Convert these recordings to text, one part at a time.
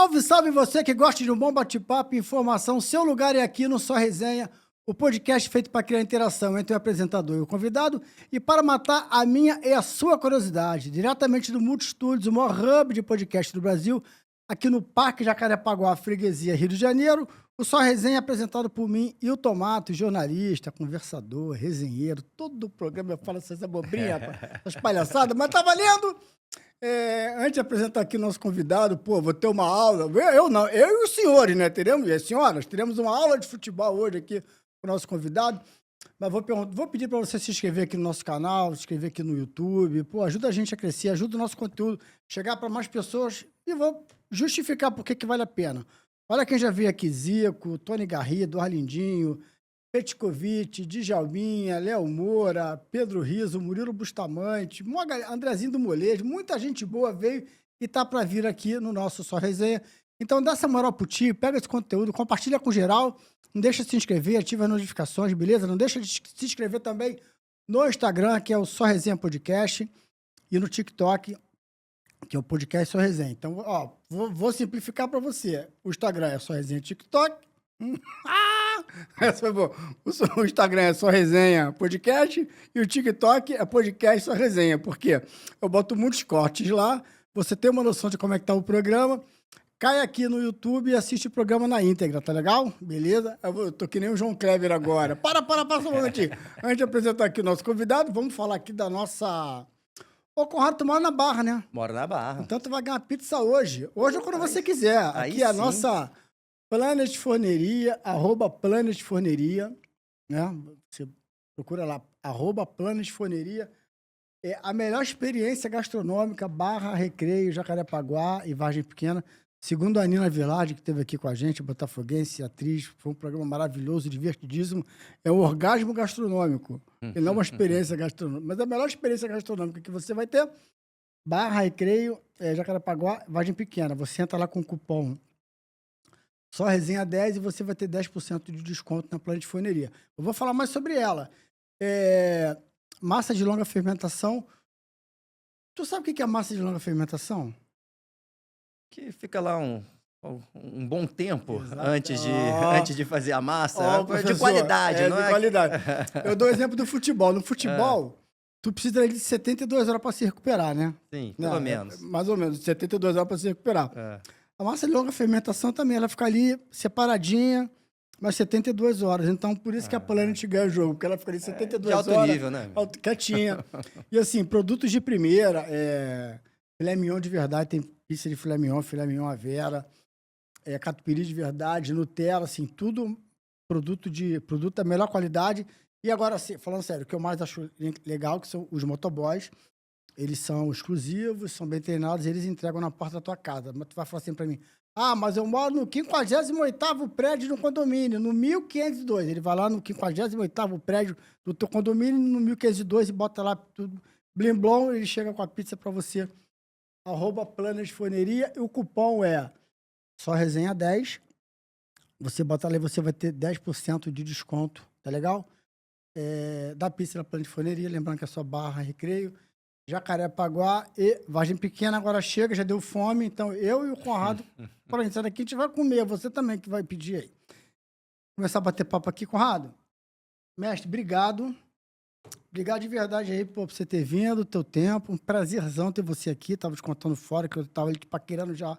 Salve, salve você que gosta de um bom bate-papo e informação. Seu lugar é aqui no Só Resenha, o podcast feito para criar interação entre o apresentador e o convidado e para matar a minha e a sua curiosidade. Diretamente do Multi Studios, o maior hub de podcast do Brasil, aqui no Parque Jacarepaguá, Freguesia, Rio de Janeiro, o Só Resenha é apresentado por mim e o Tomato, jornalista, conversador, resenheiro. Todo o programa eu falo essas abobrinhas, essas palhaçadas, mas tá valendo! Antes de apresentar aqui o nosso convidado, vou ter uma aula. Eu não, eu e os senhores, né? Teremos, e as senhoras, teremos uma aula de futebol hoje aqui com o nosso convidado. Mas vou pedir para você se inscrever aqui no nosso canal, se inscrever aqui no YouTube. Ajuda a gente a crescer, ajuda o nosso conteúdo chegar para mais pessoas e vou justificar por que vale a pena. Olha quem já veio aqui: Zico, Tony Garrido, Arlindinho, Petkovic, Djalminha, Léo Moura, Pedro Riso, Murilo Bustamante, Andrezinho do Molejo, muita gente boa veio e tá para vir aqui no nosso Só Resenha. Então dá essa moral pro tio, pega esse conteúdo, compartilha com geral, não deixa de se inscrever, ativa as notificações, beleza? Não deixa de se inscrever também no Instagram, que é o Só Resenha Podcast, e no TikTok, que é o podcast Só Resenha. Então, vou simplificar para você. O Instagram é Só Resenha TikTok. Essa foi boa. O Instagram é Só Resenha Podcast e o TikTok é Podcast Só Resenha. Por quê? Eu boto muitos cortes lá, você tem uma noção de como é que tá o programa, cai aqui no YouTube e assiste o programa na íntegra, tá legal? Beleza? Eu tô que nem o João Kleber agora. Para só um momentinho. Antes de apresentar aqui o nosso convidado, vamos falar aqui da nossa... Ô, Conrado, tu mora na Barra, né? Moro na Barra. Então tu vai ganhar pizza hoje. Hoje ou quando você quiser. Aqui é a nossa... Planet Forneria, @Planet Forneria, né? Você procura lá, @Planet Forneria. É a melhor experiência gastronômica, Barra, Recreio, Jacarepaguá e Vargem Pequena. Segundo a Nina Vilardi, que esteve aqui com a gente, botafoguense, atriz, foi um programa maravilhoso, divertidíssimo. É um orgasmo gastronômico, e não uma experiência gastronômica. Mas a melhor experiência gastronômica que você vai ter, Barra, Recreio, Jacarepaguá, Vargem Pequena. Você entra lá com o cupom Só Resenha 10 e você vai ter 10% de desconto na Planet Forneria. Eu vou falar mais sobre ela. Massa de longa fermentação. Tu sabe o que é massa de longa fermentação? Que fica lá um bom tempo antes de fazer a massa. Professor, de qualidade, não é? De qualidade. Eu dou exemplo do futebol. No futebol, tu precisa de 72 horas para se recuperar, né? Sim, pelo menos. Mais ou menos, 72 horas para se recuperar. A massa de longa fermentação também, ela fica ali separadinha, mas 72 horas. Então, por isso que a Planet ganha o jogo, porque ela fica ali 72 de alto horas. Nível, né? Quietinha. E assim, produtos de primeira, filé mignon de verdade, tem pizza de filé mignon à vera, catupiry de verdade, Nutella, assim, tudo produto da melhor qualidade. E agora, assim, falando sério, o que eu mais acho legal que são os motoboys. Eles são exclusivos, são bem treinados, eles entregam na porta da tua casa. Mas tu vai falar assim pra mim: mas eu moro no 58º prédio do condomínio, no 1502. Ele vai lá no 58º prédio do teu condomínio, no 1502, e bota lá tudo blim blom, ele chega com a pizza pra você. @Planet Forneria, e o cupom é Só Resenha 10. Você bota lá e você vai ter 10% de desconto, tá legal? Da pizza da Planet Forneria, lembrando que é só Barra, Recreio, Jacarepaguá e Vargem Pequena. Agora chega, já deu fome, então eu e o Conrado, por a gente sair daqui, a gente vai comer, você também que vai pedir aí. Começar a bater papo aqui, Conrado. Mestre, obrigado. Obrigado de verdade aí por você ter vindo, teu tempo. Um prazerzão ter você aqui. Tava te contando fora que eu tava ali te paquerando já há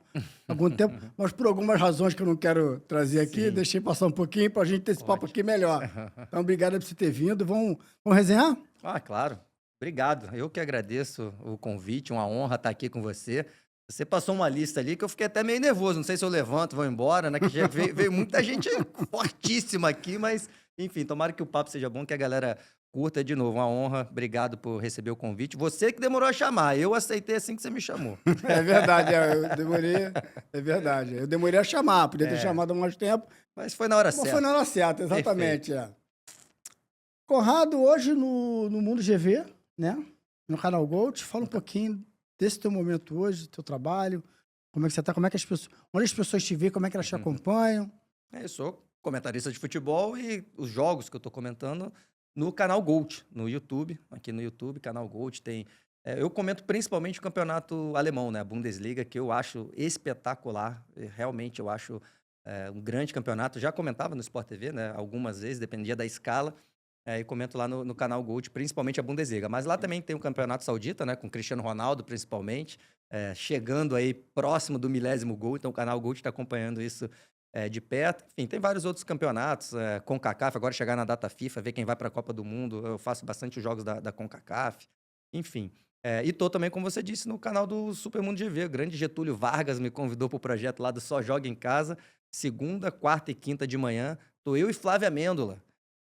algum tempo, mas por algumas razões que eu não quero trazer aqui, deixei passar um pouquinho pra gente ter esse papo aqui melhor. Então, obrigado por você ter vindo. Vamos resenhar? Claro. Obrigado. Eu que agradeço o convite, uma honra estar aqui com você. Você passou uma lista ali que eu fiquei até meio nervoso. Não sei se eu levanto, vou embora, né? Que já veio muita gente fortíssima aqui, mas, enfim, tomara que o papo seja bom, que a galera curta. De novo, uma honra. Obrigado por receber o convite. Você que demorou a chamar, eu aceitei assim que você me chamou. É verdade, eu demorei. É verdade. Eu demorei a chamar, podia ter chamado há mais tempo. Mas foi na hora certa. Foi na hora certa, exatamente. Conrado, hoje no Mundo GV, né? No canal Gold, fala um pouquinho desse teu momento hoje, do teu trabalho, como é que você tá, como é que onde as pessoas te veem, como é que elas te acompanham. Eu sou comentarista de futebol e os jogos que eu tô comentando no canal Gold, no YouTube, aqui no YouTube, canal Gold, tem Eu comento principalmente o campeonato alemão, né? A Bundesliga, que eu acho espetacular. Realmente eu acho um grande campeonato. Já comentava no Sport TV, né? Algumas vezes, dependia da escala. E comento lá no canal Gold, principalmente a Bundesliga. Mas lá também tem o Campeonato Saudita, né? Com Cristiano Ronaldo, principalmente. Chegando aí próximo do 1000º gol. Então o canal Gold está acompanhando isso de perto. Enfim, tem vários outros campeonatos. CONCACAF, agora chegar na data FIFA, ver quem vai para a Copa do Mundo. Eu faço bastante os jogos da CONCACAF. Enfim. E tô também, como você disse, no canal do Super Mundo GV. O grande Getúlio Vargas me convidou para o projeto lá do Só Joga em Casa. Segunda, quarta e quinta de manhã. Tô eu e Flávia Amêndola,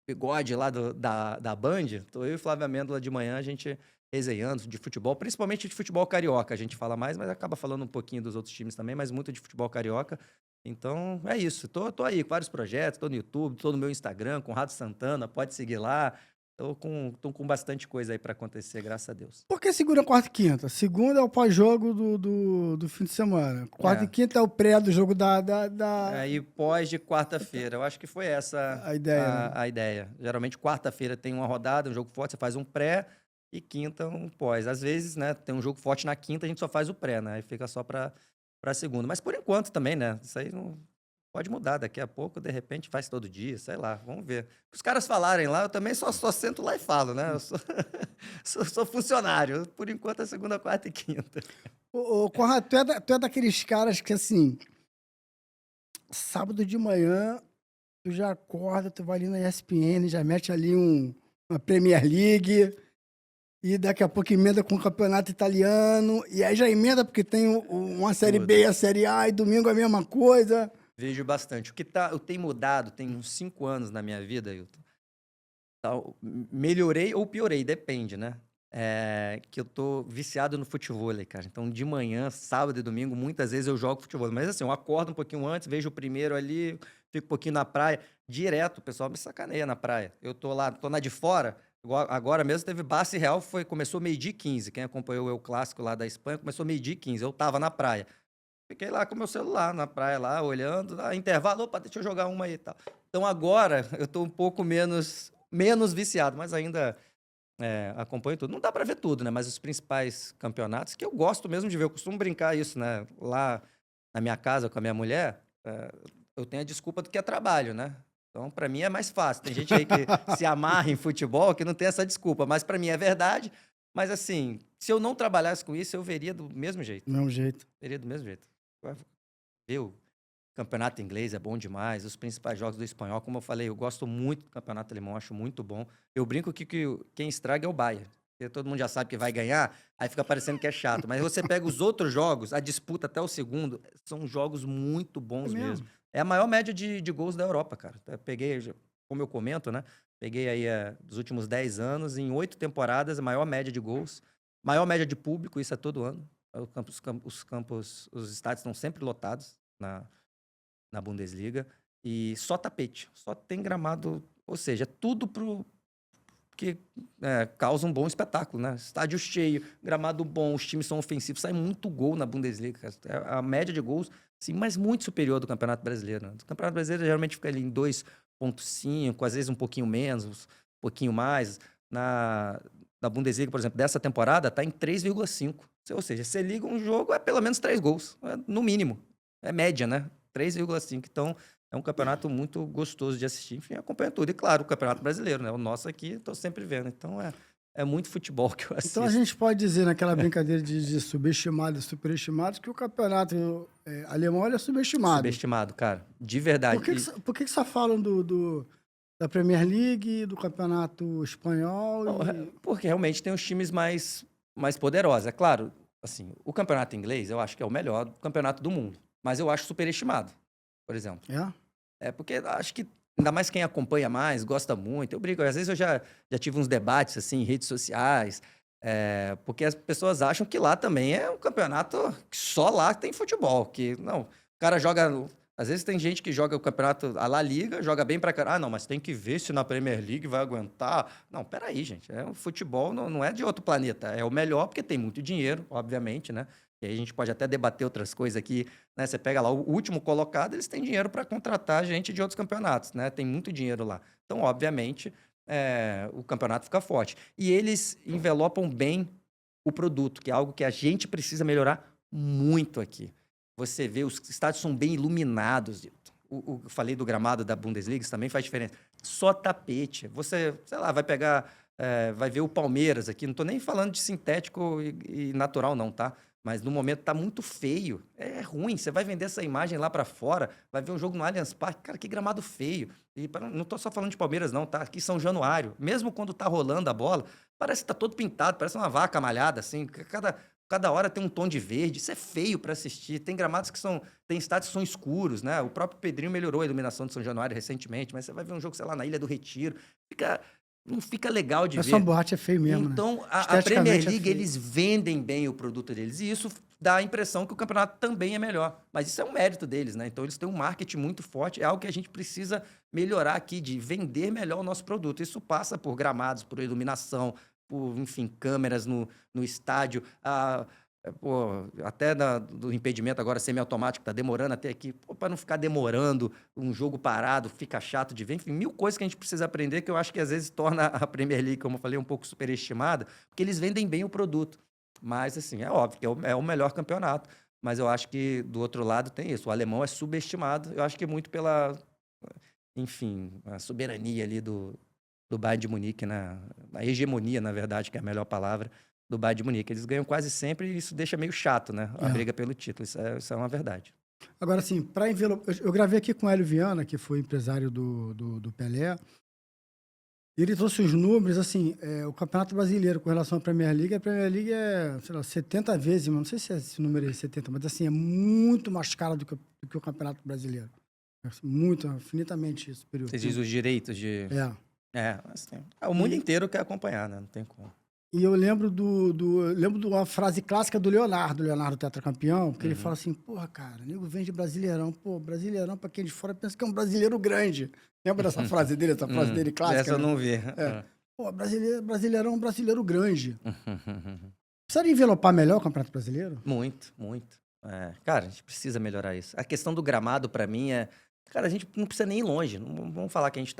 bigode lá da Band. Tô eu e Flávia Amêndola de manhã, a gente resenhando de futebol, principalmente de futebol carioca. A gente fala mais, mas acaba falando um pouquinho dos outros times também, mas muito de futebol carioca. Então, é isso. Tô aí com vários projetos, tô no YouTube, tô no meu Instagram, Conrado Santana, pode seguir lá. Tô com bastante coisa aí para acontecer, graças a Deus. Por que segunda, quarta e quinta? Segunda é o pós-jogo do fim de semana. Quarta e É. quinta é o pré do jogo Aí pós de quarta-feira. Eu acho que foi essa a ideia, né? a ideia. Geralmente quarta-feira tem uma rodada, um jogo forte, você faz um pré e quinta um pós. Às vezes, né, tem um jogo forte na quinta, a gente só faz o pré, né? Aí fica só para segunda. Mas por enquanto também, né? Isso aí não pode mudar. Daqui a pouco, de repente, faz todo dia, sei lá. Vamos ver. Os caras falarem lá, eu também só sento lá e falo, né? Eu sou, sou funcionário. Por enquanto é segunda, quarta e quinta. Ô, Conrado, tu é daqueles caras que, assim, sábado de manhã, tu já acorda, tu vai ali na ESPN, já mete ali uma Premier League, e daqui a pouco emenda com o campeonato italiano, e aí já emenda porque tem uma Série Tudo. B, a Série A, e domingo a mesma coisa. Vejo bastante. Eu tenho mudado, tem uns 5 anos na minha vida, Ailton. Melhorei ou piorei, depende, né? Que eu tô viciado no futevôlei, cara. Então, de manhã, sábado e domingo, muitas vezes eu jogo futevôlei. Mas assim, eu acordo um pouquinho antes, vejo o primeiro ali, fico um pouquinho na praia. Direto, o pessoal me sacaneia na praia. Eu tô lá, tô na de fora. Agora mesmo teve Barça e Real, começou meio-dia e 15. Quem acompanhou o clássico lá da Espanha, começou meio-dia e 15. Eu tava na praia. Fiquei lá com o meu celular na praia, lá, olhando, intervalo, opa, deixa eu jogar uma aí e tal. Então agora eu tô um pouco menos viciado, mas ainda acompanho tudo. Não dá para ver tudo, né? Mas os principais campeonatos, que eu gosto mesmo de ver, eu costumo brincar isso, né? Lá na minha casa com a minha mulher, eu tenho a desculpa do que é trabalho, né? Então, para mim é mais fácil. Tem gente aí que se amarra em futebol que não tem essa desculpa, mas para mim é verdade. Mas assim, se eu não trabalhasse com isso, eu veria do mesmo jeito. Do mesmo jeito. Veria do mesmo jeito. Ver o campeonato inglês é bom demais, os principais jogos do espanhol, como eu falei, eu gosto muito do campeonato alemão, acho muito bom. Eu brinco que quem estraga é o Bayern, porque todo mundo já sabe que vai ganhar, aí fica parecendo que é chato. Mas você pega os outros jogos, a disputa até o segundo, são jogos muito bons mesmo. É a maior média de gols da Europa, cara. Eu peguei, como eu comento, né? Peguei aí dos últimos 10 anos, em 8 temporadas, a maior média de gols, maior média de público, isso é todo ano. Os estádios estão sempre lotados na Bundesliga, e só tapete, só tem gramado, ou seja, tudo que causa um bom espetáculo, né? Estádio cheio, gramado bom, os times são ofensivos, sai muito gol na Bundesliga, cara. A média de gols, sim, mas muito superior do Campeonato Brasileiro, né? O Campeonato Brasileiro geralmente fica ali em 2,5, às vezes um pouquinho menos, um pouquinho mais. Na Bundesliga, por exemplo, dessa temporada, está em 3,5. Ou seja, você liga um jogo, é pelo menos 3 gols, no mínimo. É média, né? 3,5. Então, é um campeonato muito gostoso de assistir. Enfim, acompanha tudo. E, claro, o Campeonato Brasileiro, né? O nosso aqui, estou sempre vendo. Então, é muito futebol que eu assisto. Então, a gente pode dizer, naquela brincadeira de subestimados e superestimados, que o campeonato alemão é subestimado. Subestimado, cara. De verdade. Por que só falam da Premier League, do campeonato espanhol? Porque realmente tem os times mais poderosos. É claro, assim, o campeonato inglês eu acho que é o melhor campeonato do mundo. Mas eu acho superestimado, por exemplo. Porque acho que, ainda mais quem acompanha mais, gosta muito. Eu brigo, às vezes eu já tive uns debates assim, em redes sociais, porque as pessoas acham que lá também é um campeonato que só lá tem futebol. Que não, o cara joga. Às vezes tem gente que joga o campeonato, a La Liga, joga bem pra caralho. Ah, não, mas tem que ver se na Premier League vai aguentar. Não, peraí, gente. O futebol não é de outro planeta. É o melhor porque tem muito dinheiro, obviamente, né? E aí a gente pode até debater outras coisas aqui, né? Você pega lá o último colocado, eles têm dinheiro para contratar gente de outros campeonatos, né? Tem muito dinheiro lá. Então, obviamente, o campeonato fica forte. E eles envelopam bem o produto, que é algo que a gente precisa melhorar muito aqui. Você vê, os estádios são bem iluminados. Eu falei do gramado da Bundesliga, isso também faz diferença. Só tapete. Você, sei lá, vai pegar, vai ver o Palmeiras aqui. Não estou nem falando de sintético e natural, não, tá? Mas no momento tá muito feio. É ruim. Você vai vender essa imagem lá para fora, vai ver um jogo no Allianz Parque. Cara, que gramado feio. E não tô só falando de Palmeiras, não, tá? Aqui São Januário. Mesmo quando tá rolando a bola, parece que tá todo pintado, parece uma vaca malhada, assim. Cada hora tem um tom de verde. Isso é feio para assistir. Tem gramados que são. Tem estádios que são escuros, né? O próprio Pedrinho melhorou a iluminação de São Januário recentemente, mas você vai ver um jogo, sei lá, na Ilha do Retiro. Não fica legal de ver. São Boate é feio mesmo, Então, né? a Premier Esteticamente é League, feio. eles vendem bem o produto deles. E isso dá a impressão que o campeonato também é melhor. Mas isso é um mérito deles, né? Então, eles têm um marketing muito forte. É algo que a gente precisa melhorar aqui, de vender melhor o nosso produto. Isso passa por gramados, por iluminação, por, enfim, câmeras no estádio. Pô, até do impedimento agora semiautomático, tá demorando até aqui. Para não ficar demorando, um jogo parado, fica chato de ver. Enfim, mil coisas que a gente precisa aprender que eu acho que às vezes torna a Premier League, como eu falei, um pouco superestimada, porque eles vendem bem o produto. Mas, assim, é óbvio que é o melhor campeonato. Mas eu acho que, do outro lado, tem isso. O alemão é subestimado. Eu acho que muito pela, enfim, a soberania ali do Bayern de Munique, né? A hegemonia, na verdade, que é a melhor palavra, do Bayern de Munique. Eles ganham quase sempre e isso deixa meio chato, né? A briga pelo título. Isso é uma verdade. Agora, assim, para envelopar... Eu gravei aqui com o Hélio Viana, que foi empresário do Pelé. E ele trouxe os números, assim, o Campeonato Brasileiro com relação à Premier League. A Premier League é, sei lá, 70 vezes, mas não sei se esse número é 70, mas, assim, é muito mais caro do que o Campeonato Brasileiro. Muito, infinitamente superior. Você diz os direitos de... assim, o mundo inteiro quer acompanhar, né? Não tem como. E eu lembro lembro de uma frase clássica do Leonardo tetracampeão, que ele fala assim, porra, cara, nego vem de Brasileirão. Pô, Brasileirão, pra quem de fora, pensa que é um brasileiro grande. Lembra dessa frase dele, essa frase dele clássica? Essa eu não vi. Pô, Brasileirão é um brasileiro grande. Precisaria envelopar melhor o Campeonato Brasileiro? Muito, muito. Cara, a gente precisa melhorar isso. A questão do gramado, pra mim, cara, a gente não precisa nem ir longe. Não vamos falar que a gente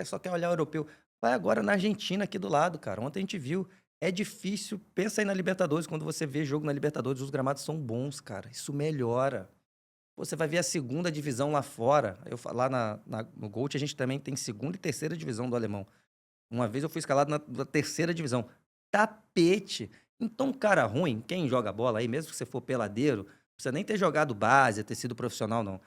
só quer olhar o europeu. Vai agora na Argentina, aqui do lado, cara. Ontem a gente viu. É difícil. Pensa aí na Libertadores. Quando você vê jogo na Libertadores, os gramados são bons, cara. Isso melhora. Você vai ver a segunda divisão lá fora. Lá no Gold, a gente também tem segunda e terceira divisão do alemão. Uma vez eu fui escalado na terceira divisão. Tapete. Então, cara ruim, quem joga bola aí, mesmo que você for peladeiro, não precisa nem ter jogado base, ter sido profissional, não.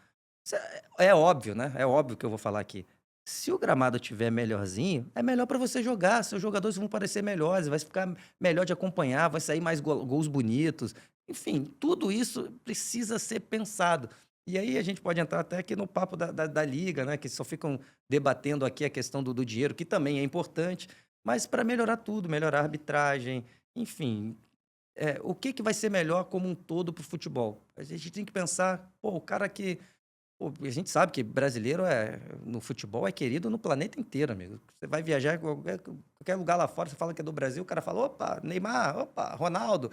É óbvio, né? É óbvio que eu vou falar aqui. Se o gramado tiver melhorzinho, é melhor para você jogar. Seus jogadores vão parecer melhores, vai ficar melhor de acompanhar, vai sair mais gols bonitos. Enfim, tudo isso precisa ser pensado. E aí a gente pode entrar até aqui no papo da liga, né? Que só ficam debatendo aqui a questão do dinheiro, que também é importante, mas para melhorar tudo, melhorar a arbitragem, enfim. O que vai ser melhor como um todo para o futebol? A gente tem que pensar, pô, o cara que... Pô, a gente sabe que brasileiro no futebol é querido no planeta inteiro, amigo. Você vai viajar em qualquer lugar lá fora, você fala que é do Brasil, o cara fala, opa, Neymar, opa, Ronaldo.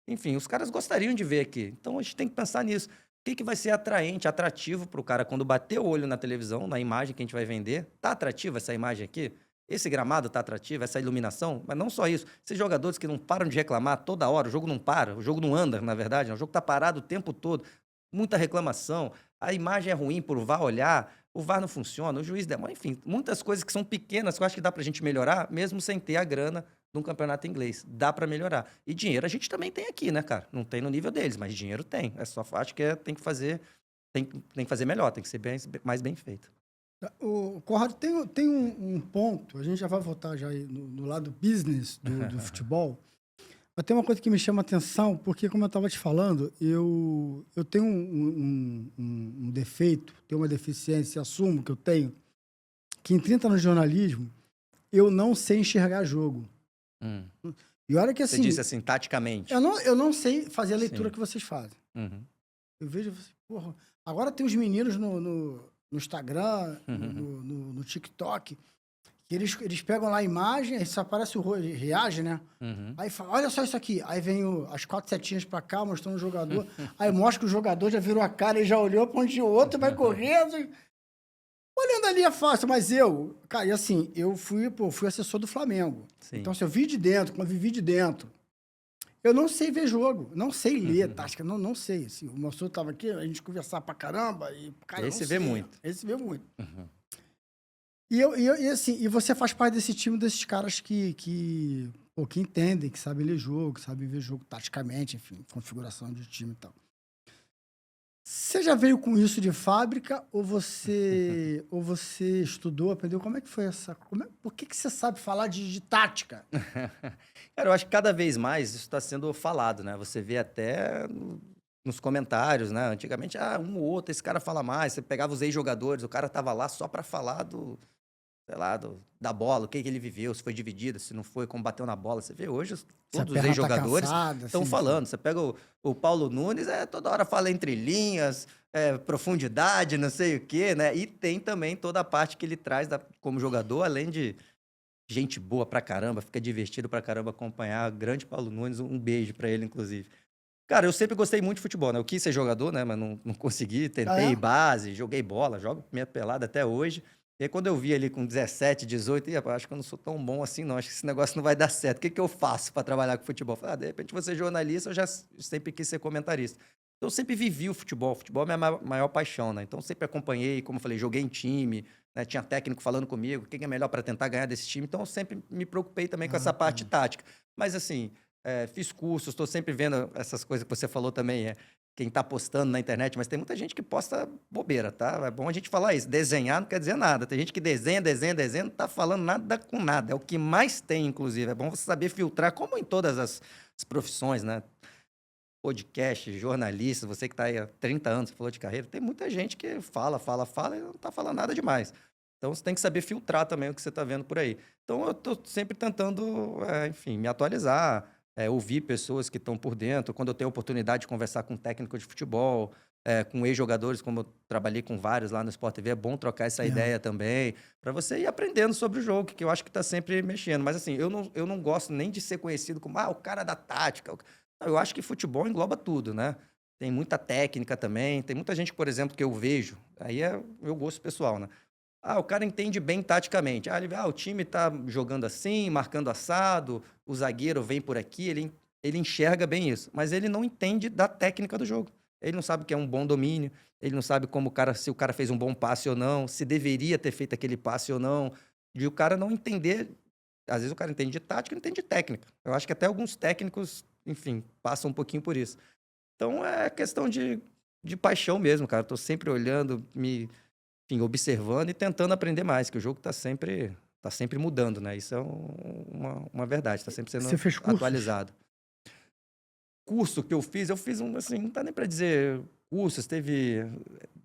Enfim, os caras gostariam de ver aqui. Então a gente tem que pensar nisso. O que vai ser atraente, atrativo para o cara quando bater o olho na televisão, na imagem que a gente vai vender? Tá atrativa essa imagem aqui? Esse gramado tá atrativo, essa iluminação? Mas não só isso. Esses jogadores que não param de reclamar toda hora, o jogo não para, o jogo não anda, na verdade, o jogo tá parado o tempo todo. Muita reclamação, a imagem é ruim por o VAR olhar, o VAR não funciona, o juiz demora, enfim, muitas coisas que são pequenas que eu acho que dá pra gente melhorar, mesmo sem ter a grana de um campeonato inglês. Dá pra melhorar. E dinheiro a gente também tem aqui, né, cara? Não tem no nível deles, mas dinheiro tem. É só acho que tem que fazer melhor, tem que ser mais bem feito. Conrado, tem um ponto, a gente já vai voltar já aí no lado business do futebol. Mas tem uma coisa que me chama a atenção, porque, como eu estava te falando, eu tenho um defeito, tenho uma deficiência, assumo que eu tenho, que em 30 anos de jornalismo, eu não sei enxergar jogo. E olha que assim... Você disse assim, taticamente. Eu não sei fazer a leitura que vocês fazem. Eu vejo, porra, agora tem os meninos no Instagram, no TikTok, que eles pegam lá a imagem, aí só aparece reage, né? Aí fala, olha só isso aqui. Aí vem as 4 setinhas pra cá, mostrando o jogador. Aí mostra que o jogador já virou a cara e já olhou pra onde o outro vai correndo. Olhando ali é fácil, mas cara, e assim, eu fui assessor do Flamengo. Sim. Então, se eu vi de dentro, convivi de dentro, Eu não sei ver jogo, não sei ler tática, não sei. Assim, o Mansur estava aqui, a gente conversava pra caramba e, cara, Esse não vê sei. muito. Esse vê muito. Uhum. Assim, e você faz parte desse time desses caras que entendem, que sabem ler jogo, que sabem ver jogo taticamente, enfim, configuração de time e tal. Você já veio com isso de fábrica ou você estudou, aprendeu? Como é que foi essa? Por que você sabe falar de tática? Cara, eu acho que cada vez mais isso está sendo falado, né? Você vê até nos comentários, né? Antigamente, um ou outro, esse cara fala mais. Você pegava os ex-jogadores, o cara tava lá só para falar sei lá, da bola, o que ele viveu, se foi dividida, se não foi, como bateu na bola. Você vê hoje, Se a todos os perna tá ex-jogadores cansada, estão assim, falando. Você pega o Paulo Nunes, toda hora fala entre linhas, profundidade, não sei o quê, né? E tem também toda a parte que ele traz como jogador, além de gente boa pra caramba, fica divertido pra caramba acompanhar. Grande Paulo Nunes, um beijo pra ele, inclusive. Cara, eu sempre gostei muito de futebol, né? Eu quis ser jogador, né? Mas não consegui. Ah, Tentei é? base, joguei bola, jogo minha pelada até hoje. E aí, quando eu vi ali com 17, 18, acho que eu não sou tão bom assim, não. Acho que esse negócio não vai dar certo. O que eu faço para trabalhar com futebol? Falei, de repente, você é jornalista, eu já sempre quis ser comentarista. Então, eu sempre vivi o futebol. O futebol é a minha maior paixão, né? Então, eu sempre acompanhei, como eu falei, joguei em time, né? Tinha técnico falando comigo, o que é melhor para tentar ganhar desse time. Então, eu sempre me preocupei também com essa parte tática. Mas, assim, fiz cursos, estou sempre vendo essas coisas que você falou também, quem está postando na internet, mas tem muita gente que posta bobeira, tá? É bom a gente falar isso. Desenhar não quer dizer nada. Tem gente que desenha, não está falando nada com nada. É o que mais tem, inclusive. É bom você saber filtrar, como em todas as profissões, né? Podcast, jornalista, você que está aí há 30 anos, você falou de carreira, tem muita gente que fala e não está falando nada demais. Então, você tem que saber filtrar também o que você está vendo por aí. Então, eu estou sempre tentando, enfim, me atualizar, ouvir pessoas que estão por dentro. Quando eu tenho a oportunidade de conversar com um técnico de futebol, com ex-jogadores, como eu trabalhei com vários lá no Sport TV, é bom trocar essa ideia também, para você ir aprendendo sobre o jogo, que eu acho que está sempre mexendo. Mas, assim, eu não gosto nem de ser conhecido como o cara da tática. Eu acho que futebol engloba tudo, né? Tem muita técnica também. Tem muita gente, por exemplo, que eu vejo, aí é o meu gosto pessoal, né? O cara entende bem taticamente. Ele vê, o time tá jogando assim, marcando assado, o zagueiro vem por aqui, ele enxerga bem isso. Mas ele não entende da técnica do jogo. Ele não sabe o que é um bom domínio, ele não sabe se o cara fez um bom passe ou não, se deveria ter feito aquele passe ou não. E o cara não entender. Às vezes o cara entende de tática, não entende de técnica. Eu acho que até alguns técnicos, enfim, passam um pouquinho por isso. Então é questão de paixão mesmo, cara. Eu tô sempre olhando, enfim, observando e tentando aprender mais, que o jogo tá sempre mudando, né? Isso é uma verdade, está sempre sendo Você fez cursos? atualizado. Curso que eu fiz um, assim, não dá nem para dizer cursos, teve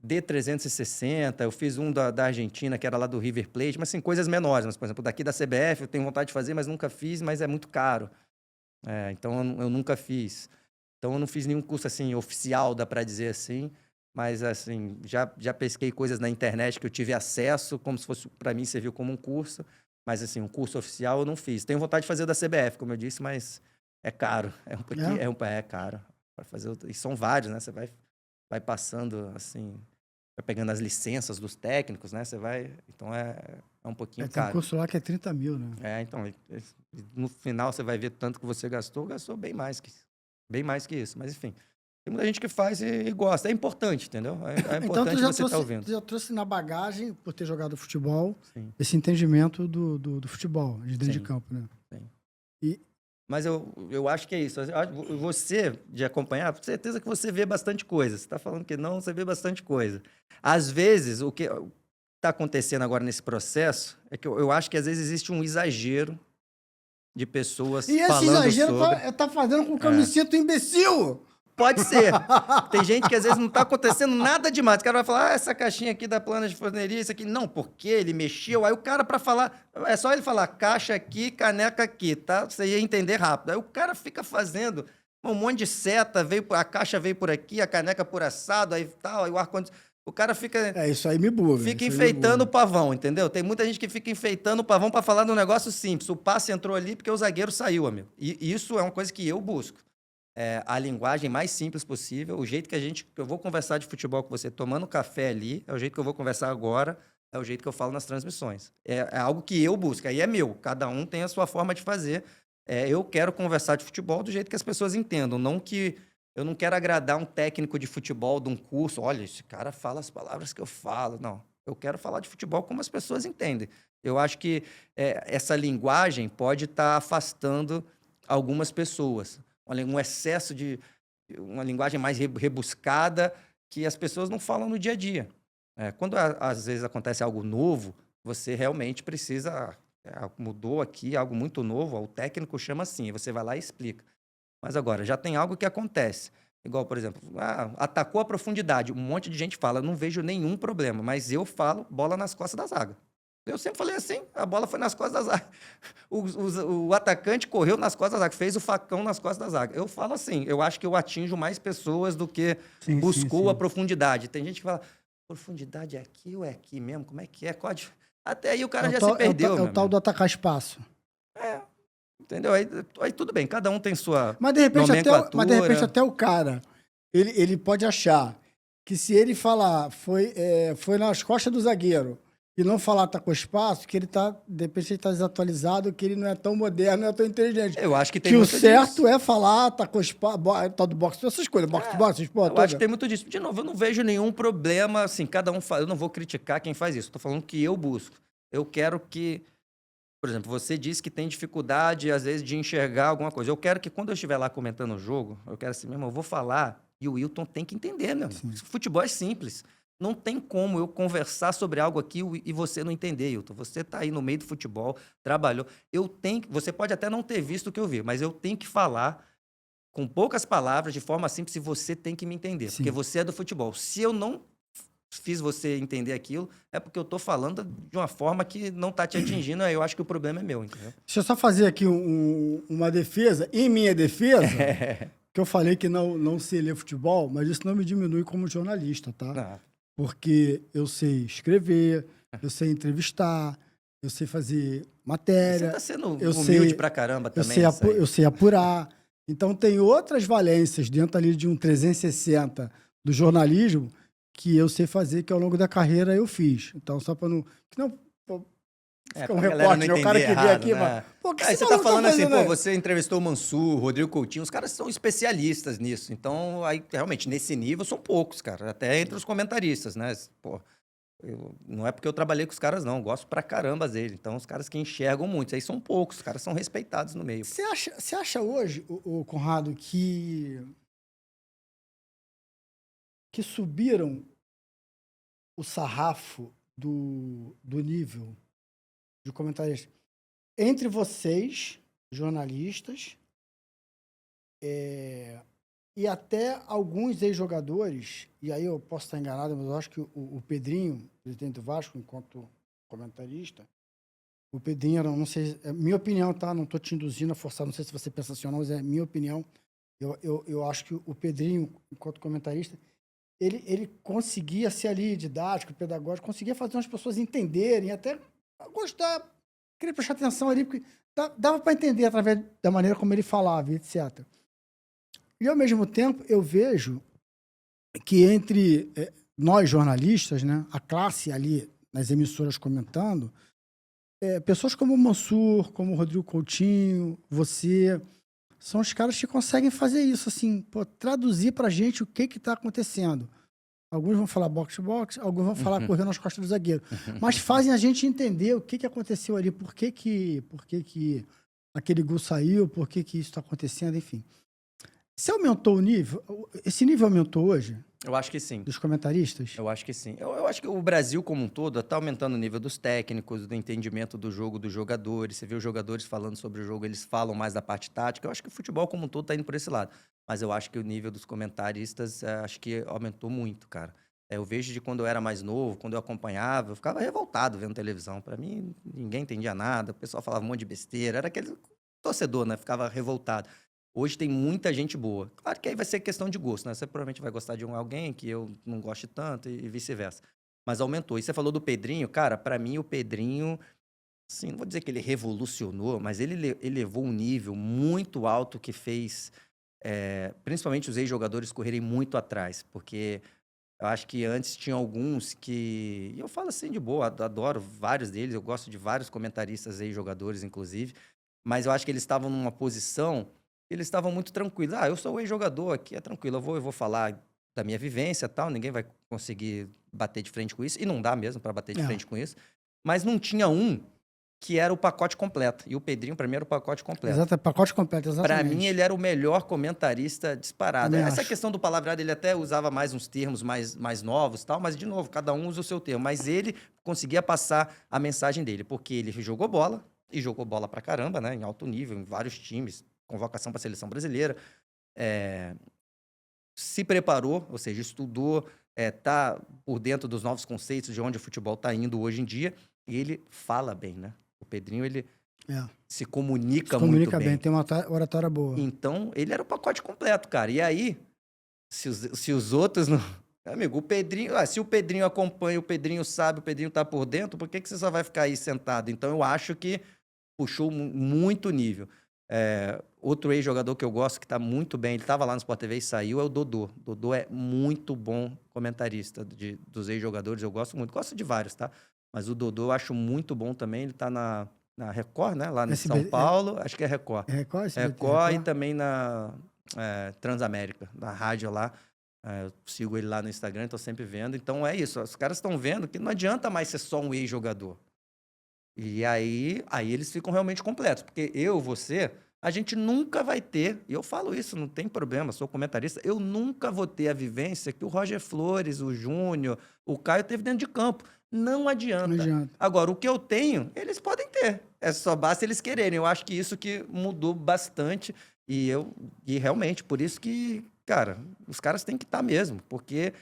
D360, eu fiz um da Argentina, que era lá do River Plate, mas assim, coisas menores, mas, por exemplo, daqui da CBF eu tenho vontade de fazer, mas nunca fiz, mas é muito caro. Então eu nunca fiz. Então eu não fiz nenhum curso assim oficial, dá para dizer assim, mas assim, já pesquei coisas na internet que eu tive acesso, como se fosse, para mim serviu como um curso, mas assim, um curso oficial eu não fiz. Tenho vontade de fazer o da CBF, como eu disse, mas é caro, é caro para fazer, e são vários, né? Você vai passando assim, vai pegando as licenças dos técnicos, né? Então é um pouquinho Tem um caro. curso lá que é 30 mil, né? Então, no final você vai ver tanto que você gastou bem mais que isso. Mas, enfim, tem muita gente que faz e gosta. É importante, entendeu? É Então, importante você estar ouvindo. tu já trouxe na bagagem, por ter jogado futebol, Sim, esse entendimento do futebol, de dentro de sim, campo, né? sim. Mas eu acho que é isso. Você, de acompanhar, com certeza que você vê bastante coisa. Você está falando que não, você vê bastante coisa. Às vezes, o que está acontecendo agora nesse processo é que eu acho que às vezes existe um exagero de pessoas E esse falando exagero sobre. tá fazendo com que eu me sinta um imbecil. Pode ser. Tem gente que às vezes não está acontecendo nada demais. O cara vai falar, essa caixinha aqui da plana de forneria, isso aqui. Não, porque ele mexeu. Aí o cara, para falar, é só ele falar caixa aqui, caneca aqui, tá? Você ia entender rápido. Aí o cara fica fazendo um monte de seta, a caixa veio por aqui, a caneca por assado, aí tal, aí o ar-condicionado. O cara fica. Isso aí me buga. Fica enfeitando o pavão, entendeu? Tem muita gente que fica enfeitando o pavão para falar de um negócio simples. O passe entrou ali porque o zagueiro saiu, amigo. E isso é uma coisa que eu busco. A linguagem mais simples possível, o jeito que eu vou conversar de futebol com você tomando café ali, é o jeito que eu vou conversar agora, é o jeito que eu falo nas transmissões. É algo que eu busco, aí é meu, cada um tem a sua forma de fazer, eu quero conversar de futebol do jeito que as pessoas entendam, não que eu não quero agradar um técnico de futebol de um curso. Olha, esse cara fala as palavras que eu falo. Não, eu quero falar de futebol como as pessoas entendem. Eu acho que essa linguagem pode estar afastando algumas pessoas. Um excesso de uma linguagem mais rebuscada que as pessoas não falam no dia a dia. Quando às vezes acontece algo novo, você realmente precisa. Mudou aqui algo muito novo, o técnico chama assim, você vai lá e explica. Mas agora, já tem algo que acontece. Igual, por exemplo, atacou a profundidade. Um monte de gente fala, não vejo nenhum problema, mas eu falo bola nas costas da zaga. Eu sempre falei assim, a bola foi nas costas da zaga. O atacante correu nas costas da zaga, fez o facão nas costas da zaga. Eu falo assim, eu acho que eu atinjo mais pessoas do que buscou a profundidade. Tem gente que fala, profundidade é aqui ou é aqui mesmo? Como é que é? Até aí o cara já se perdeu. É o tal do atacar espaço. Entendeu? Aí tudo bem, cada um tem sua Mas de repente, nomenclatura. até o cara, ele pode achar que se ele falar foi nas costas do zagueiro e não falar atacou espaço, que de repente ele tá desatualizado, que ele não é tão moderno, não é tão inteligente. Eu acho que tem que o muito certo disso. é falar atacou espaço, tal do boxe, essas coisas, boxe, eu acho que tem muito disso. De novo, eu não vejo nenhum problema, assim, cada um faz. Eu não vou criticar quem faz isso. Estou falando que eu busco. Eu quero que, por exemplo, você disse que tem dificuldade, às vezes, de enxergar alguma coisa. Eu quero que, quando eu estiver lá comentando o jogo, eu quero assim, meu irmão, eu vou falar e o Wilton tem que entender, meu irmão. Futebol é simples. Não tem como eu conversar sobre algo aqui e você não entender, Wilton. Você está aí no meio do futebol, trabalhou. Você pode até não ter visto o que eu vi, mas eu tenho que falar com poucas palavras, de forma simples, e você tem que me entender. Porque você é do futebol. Se eu não fiz você entender aquilo, é porque eu estou falando de uma forma que não está te atingindo, aí eu acho que o problema é meu, entendeu? Deixa eu só fazer aqui uma defesa. Em minha defesa, que eu falei que não sei ler futebol, mas isso não me diminui como jornalista, tá? Não. Porque eu sei escrever, eu sei entrevistar, eu sei fazer matéria. Você está sendo humilde pra caramba também. Eu sei apurar. Então, tem outras valências dentro ali de um 360 do jornalismo que eu sei fazer, que ao longo da carreira eu fiz. Então, só para não... Fica um recorte, né? O cara que vê aqui, né? Pô, que você tá falando assim, né? você entrevistou o Mansur, Rodrigo Coutinho, os caras são especialistas nisso. Então, aí, realmente, nesse nível, são poucos, cara. Até entre os comentaristas, né? Pô, não é porque eu trabalhei com os caras, não. Eu gosto pra caramba deles. Então, os caras que enxergam muito. Aí são poucos, os caras são respeitados no meio. Você acha hoje, o Conrado, que subiram o sarrafo do nível de comentários entre vocês, jornalistas, e até alguns ex-jogadores, e aí eu posso estar enganado, mas eu acho que o Pedrinho, presidente do Vasco, enquanto comentarista, o Pedrinho era, não sei, é minha opinião, tá? Não estou te induzindo a forçar, não sei se você pensa assim ou não, mas é minha opinião. Eu acho que o Pedrinho, enquanto comentarista, ele conseguia ser ali didático, pedagógico, conseguia fazer as pessoas entenderem, até gostar, queria prestar atenção ali, porque dava para entender através da maneira como ele falava, etc. E, ao mesmo tempo, eu vejo que entre nós, jornalistas, né, a classe ali nas emissoras comentando, pessoas como o Mansur, como o Rodrigo Coutinho, você, são os caras que conseguem fazer isso, assim, traduzir pra gente o que está acontecendo. Alguns vão falar boxe-boxe, alguns vão falar correr nas costas do zagueiro. Mas fazem a gente entender o que aconteceu ali, por que aquele gol saiu, por que isso está acontecendo, enfim. Você aumentou o nível? Esse nível aumentou hoje? Eu acho que sim. Dos comentaristas? Eu acho que sim. Eu acho que o Brasil como um todo está aumentando o nível dos técnicos, do entendimento do jogo dos jogadores. Você vê os jogadores falando sobre o jogo, eles falam mais da parte tática. Eu acho que o futebol como um todo está indo por esse lado. Mas eu acho que o nível dos comentaristas, acho que aumentou muito, cara. Eu vejo de quando eu era mais novo, quando eu acompanhava, eu ficava revoltado vendo televisão. Para mim, ninguém entendia nada, o pessoal falava um monte de besteira. Era aquele torcedor, né? Ficava revoltado. Hoje tem muita gente boa. Claro que aí vai ser questão de gosto, né? Você provavelmente vai gostar de alguém que eu não goste tanto e vice-versa. Mas aumentou. E você falou do Pedrinho, cara, para mim o Pedrinho, assim, não vou dizer que ele revolucionou, mas ele elevou um nível muito alto que fez, principalmente os ex-jogadores correrem muito atrás, porque eu acho que antes tinha alguns que, e eu falo assim de boa, adoro vários deles, eu gosto de vários comentaristas ex-jogadores, inclusive, mas eu acho que eles estavam numa posição, eles estavam muito tranquilos. Eu sou o ex-jogador aqui, é tranquilo, eu vou falar da minha vivência e tal, ninguém vai conseguir bater de frente com isso, e não dá mesmo para bater de É. frente com isso. Mas não tinha um que era o pacote completo. E o Pedrinho, para mim, era o pacote completo. Exato, pacote completo, Para exatamente. mim, ele era o melhor comentarista disparado. Também Essa acho. questão do palavreado, ele até usava mais uns termos mais novos, tal, mas, de novo, cada um usa o seu termo. Mas ele conseguia passar a mensagem dele, porque ele jogou bola, e jogou bola pra caramba, né? Em alto nível, em vários times, convocação para a seleção brasileira. Se preparou, ou seja, estudou, tá por dentro dos novos conceitos de onde o futebol está indo hoje em dia, e ele fala bem, né? O Pedrinho, ele se comunica muito bem. Tem uma oratória boa. Então, ele era o pacote completo, cara. E aí, se os outros não... Amigo, o Pedrinho... se o Pedrinho acompanha, o Pedrinho sabe, o Pedrinho tá por dentro, por que você só vai ficar aí sentado? Então, eu acho que puxou muito nível. Outro ex-jogador que eu gosto, que tá muito bem, ele tava lá no Sport TV e saiu, é o Dodô. Dodô é muito bom comentarista dos ex-jogadores, eu gosto muito. Gosto de vários, tá? Mas o Dodô eu acho muito bom também, ele tá na Record, né? Lá em São Paulo, acho que é Record. Record e também na Transamérica, na rádio lá. Eu sigo ele lá no Instagram, tô sempre vendo. Então é isso, os caras estão vendo que não adianta mais ser só um ex-jogador. E aí eles ficam realmente completos. Porque você, a gente nunca vai ter, e eu falo isso, não tem problema, sou comentarista, eu nunca vou ter a vivência que o Roger Flores, o Júnior, o Caio teve dentro de campo. Não adianta. Agora, o que eu tenho, eles podem ter. Só basta eles quererem. Eu acho que isso que mudou bastante. E realmente, por isso que, cara, os caras têm que estar mesmo. Porque,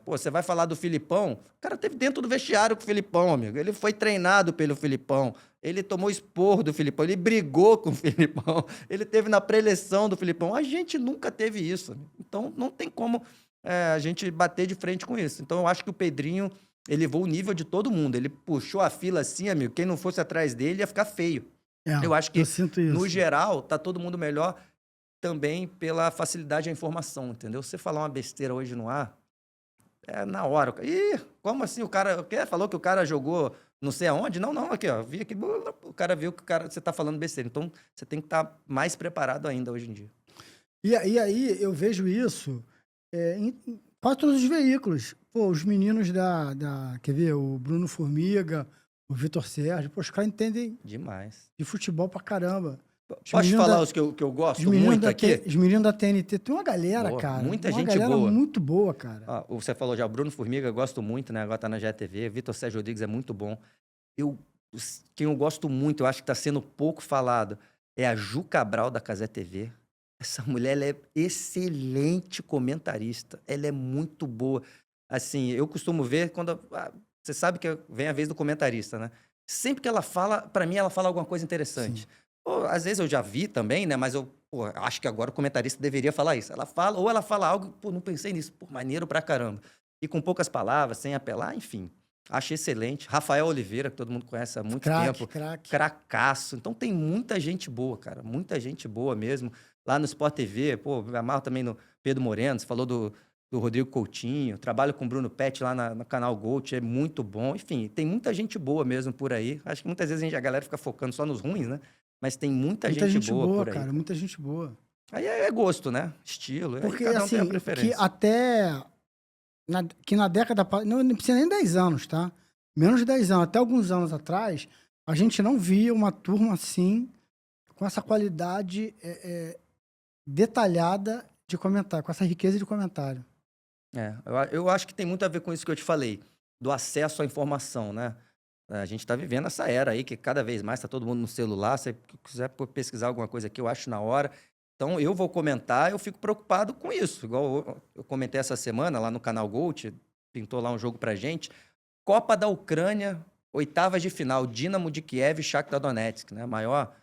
você vai falar do Filipão, o cara teve dentro do vestiário com o Filipão, amigo. Ele foi treinado pelo Filipão. Ele tomou esporro do Filipão. Ele brigou com o Filipão. Ele teve na pré-eleição do Filipão. A gente nunca teve isso. Então, não tem como a gente bater de frente com isso. Então, eu acho que o Pedrinho elevou o nível de todo mundo. Ele puxou a fila assim, amigo. Quem não fosse atrás dele ia ficar feio. Eu acho que, no geral, tá todo mundo melhor também pela facilidade à informação, entendeu? Você falar uma besteira hoje no ar, na hora. Ih, como assim? O cara falou que o cara jogou não sei aonde? Não, aqui, ó. Vi aqui, o cara viu que você tá falando besteira. Então, você tem que estar mais preparado ainda hoje em dia. E aí, eu vejo isso em quase todos os veículos. Pô, os meninos quer ver? O Bruno Formiga, o Vitor Sérgio, pô, os caras entendem demais de futebol pra caramba. Posso te falar os que eu gosto muito aqui? Os meninos da TNT, tem uma galera, boa, cara. Muita gente boa. Muito boa, cara. Você falou já, o Bruno Formiga, eu gosto muito, né? Agora tá na GTV. Vitor Sérgio Rodrigues é muito bom. Quem eu gosto muito, eu acho que tá sendo pouco falado, é a Ju Cabral da Cazé TV. Essa mulher, ela é excelente comentarista. Ela é muito boa. Assim, eu costumo ver quando... você sabe que vem a vez do comentarista, né? Sempre que ela fala, pra mim, ela fala alguma coisa interessante. Às vezes eu já vi também, né? Mas eu acho que agora o comentarista deveria falar isso. Ela fala algo, não pensei nisso. Maneiro pra caramba. E com poucas palavras, sem apelar, enfim. Acho excelente. Rafael Oliveira, que todo mundo conhece há muito tempo. Cracaço. Então tem muita gente boa, cara. Muita gente boa mesmo. Lá no Sport TV, me amarro também no Pedro Moreno, você falou do Rodrigo Coutinho, trabalho com o Bruno Pet lá no canal Gold, é muito bom. Enfim, tem muita gente boa mesmo por aí. Acho que muitas vezes a galera fica focando só nos ruins, né? Mas tem muita gente boa por aí. Cara, muita gente boa. Aí é gosto, né? Estilo. Porque, cada um assim, tem a preferência. Que na década... Não precisa nem 10 anos, tá? Menos de 10 anos. Até alguns anos atrás, a gente não via uma turma assim, com essa qualidade detalhada de comentário, com essa riqueza de comentário. Eu acho que tem muito a ver com isso que eu te falei, do acesso à informação, né? A gente está vivendo essa era aí que cada vez mais está todo mundo no celular. Se quiser pesquisar alguma coisa aqui, eu acho na hora. Então, eu vou comentar, eu fico preocupado com isso. Igual eu comentei essa semana lá no canal Gold, pintou lá um jogo pra gente. Copa da Ucrânia, oitavas de final, Dínamo de Kiev e Shakhtar Donetsk, né? A maior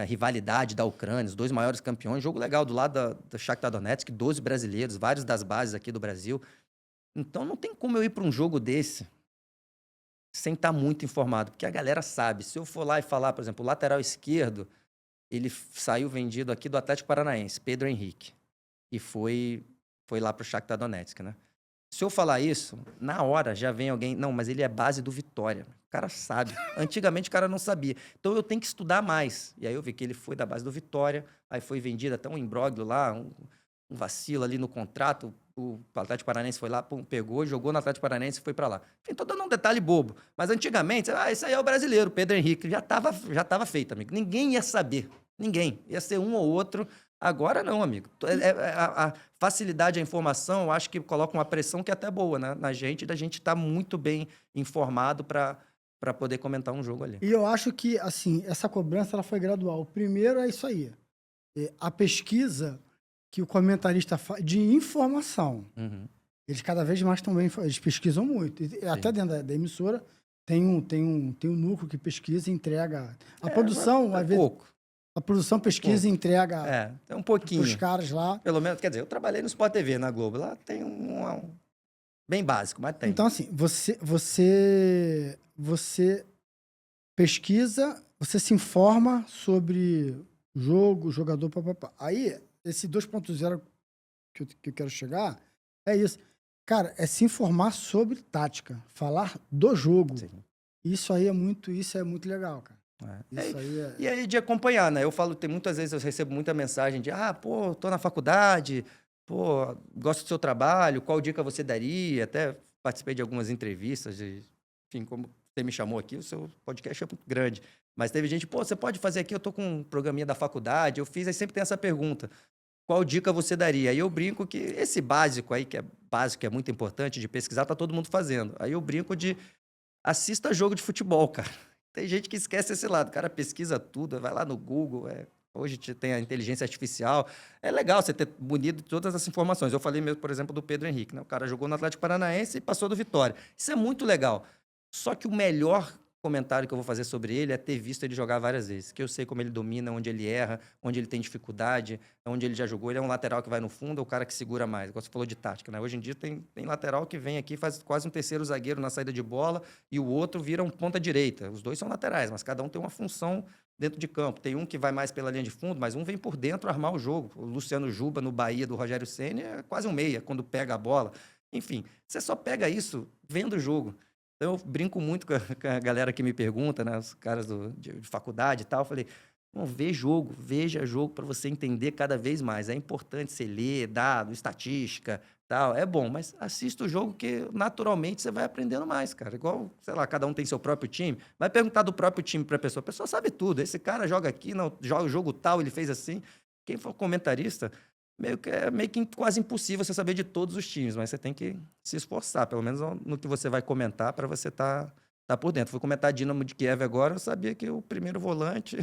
rivalidade da Ucrânia, os dois maiores campeões. Jogo legal do lado do Shakhtar Donetsk, 12 brasileiros, vários das bases aqui do Brasil. Então, não tem como eu ir para um jogo desse sem estar muito informado, porque a galera sabe. Se eu for lá e falar, por exemplo, o lateral esquerdo, ele saiu vendido aqui do Atlético Paranaense, Pedro Henrique, e foi lá para o Shakhtar Donetsk, né? Se eu falar isso, na hora já vem alguém, não, mas ele é base do Vitória. O cara sabe. Antigamente o cara não sabia. Então eu tenho que estudar mais. E aí eu vi que ele foi da base do Vitória, aí foi vendido até um imbróglio lá, um vacilo ali no contrato. O Atlético Paranaense foi lá, pum, pegou, jogou no Atlético Paranaense e foi pra lá. Enfim, tô dando um detalhe bobo. Mas antigamente, esse aí é o brasileiro, Pedro Henrique. Já tava feito, amigo. Ninguém ia saber. Ninguém. Ia ser um ou outro. Agora não, amigo. A facilidade à informação, eu acho que coloca uma pressão que é até boa, né? Na gente, da gente estar muito bem informado para poder comentar um jogo ali. E eu acho que, assim, essa cobrança ela foi gradual. O primeiro é isso aí. A pesquisa que o comentarista faz de informação. Uhum. Eles cada vez mais também eles pesquisam muito. E até dentro da emissora tem um núcleo que pesquisa e entrega. A produção, às vezes, pouco. a produção pesquisa e entrega É um pouquinho. os caras lá. Pelo menos, quer dizer, eu trabalhei no Sport TV, na Globo. Lá tem bem básico, mas tem. Então, assim, você pesquisa, você se informa sobre o jogo, o jogador, papapá. Aí, esse 2.0 que eu quero chegar é isso. Cara, é se informar sobre tática, falar do jogo. Sim. Isso é muito legal, cara. Isso aí é... E aí de acompanhar, né? Eu falo, tem muitas vezes eu recebo muita mensagem de, pô, tô na faculdade, pô, gosto do seu trabalho, qual dica você daria? Até participei de algumas entrevistas, enfim, como você me chamou aqui, o seu podcast é muito grande. Mas teve gente, pô, você pode fazer aqui, eu tô com um programinha da faculdade, eu fiz, aí sempre tem essa pergunta. Qual dica você daria? Aí eu brinco que esse básico aí, que é básico, que é muito importante de pesquisar, tá todo mundo fazendo. Aí eu brinco de assista jogo de futebol, cara. Tem gente que esquece esse lado. O cara pesquisa tudo, vai lá no Google. Hoje tem a inteligência artificial. É legal você ter munido de todas essas informações. Eu falei mesmo, por exemplo, do Pedro Henrique, né? O cara jogou no Atlético Paranaense e passou do Vitória. Isso é muito legal. Só que o melhor comentário que eu vou fazer sobre ele é ter visto ele jogar várias vezes. Que eu sei como ele domina, onde ele erra, onde ele tem dificuldade, onde ele já jogou. Ele é um lateral que vai no fundo ou o cara que segura mais. Igual você falou de tática, né? Hoje em dia tem lateral que vem aqui, faz quase um terceiro zagueiro na saída de bola e o outro vira um ponta direita. Os dois são laterais, mas cada um tem uma função dentro de campo. Tem um que vai mais pela linha de fundo, mas um vem por dentro armar o jogo. O Luciano Juba no Bahia do Rogério Ceni é quase um meia quando pega a bola. Enfim, você só pega isso vendo o jogo. Então, eu brinco muito com a galera que me pergunta, né? Os caras de faculdade e tal. Eu falei, veja jogo para você entender cada vez mais. É importante você ler dado, estatística, tal. É bom, mas assista o jogo que naturalmente você vai aprendendo mais, cara. Igual, sei lá, cada um tem seu próprio time. Vai perguntar do próprio time para a pessoa sabe tudo. Esse cara joga aqui, não, joga o jogo tal, ele fez assim. Quem for comentarista, meio que quase impossível você saber de todos os times, mas você tem que se esforçar, pelo menos no que você vai comentar, para você tá por dentro. Fui comentar Dinamo de Kiev agora, eu sabia que o primeiro volante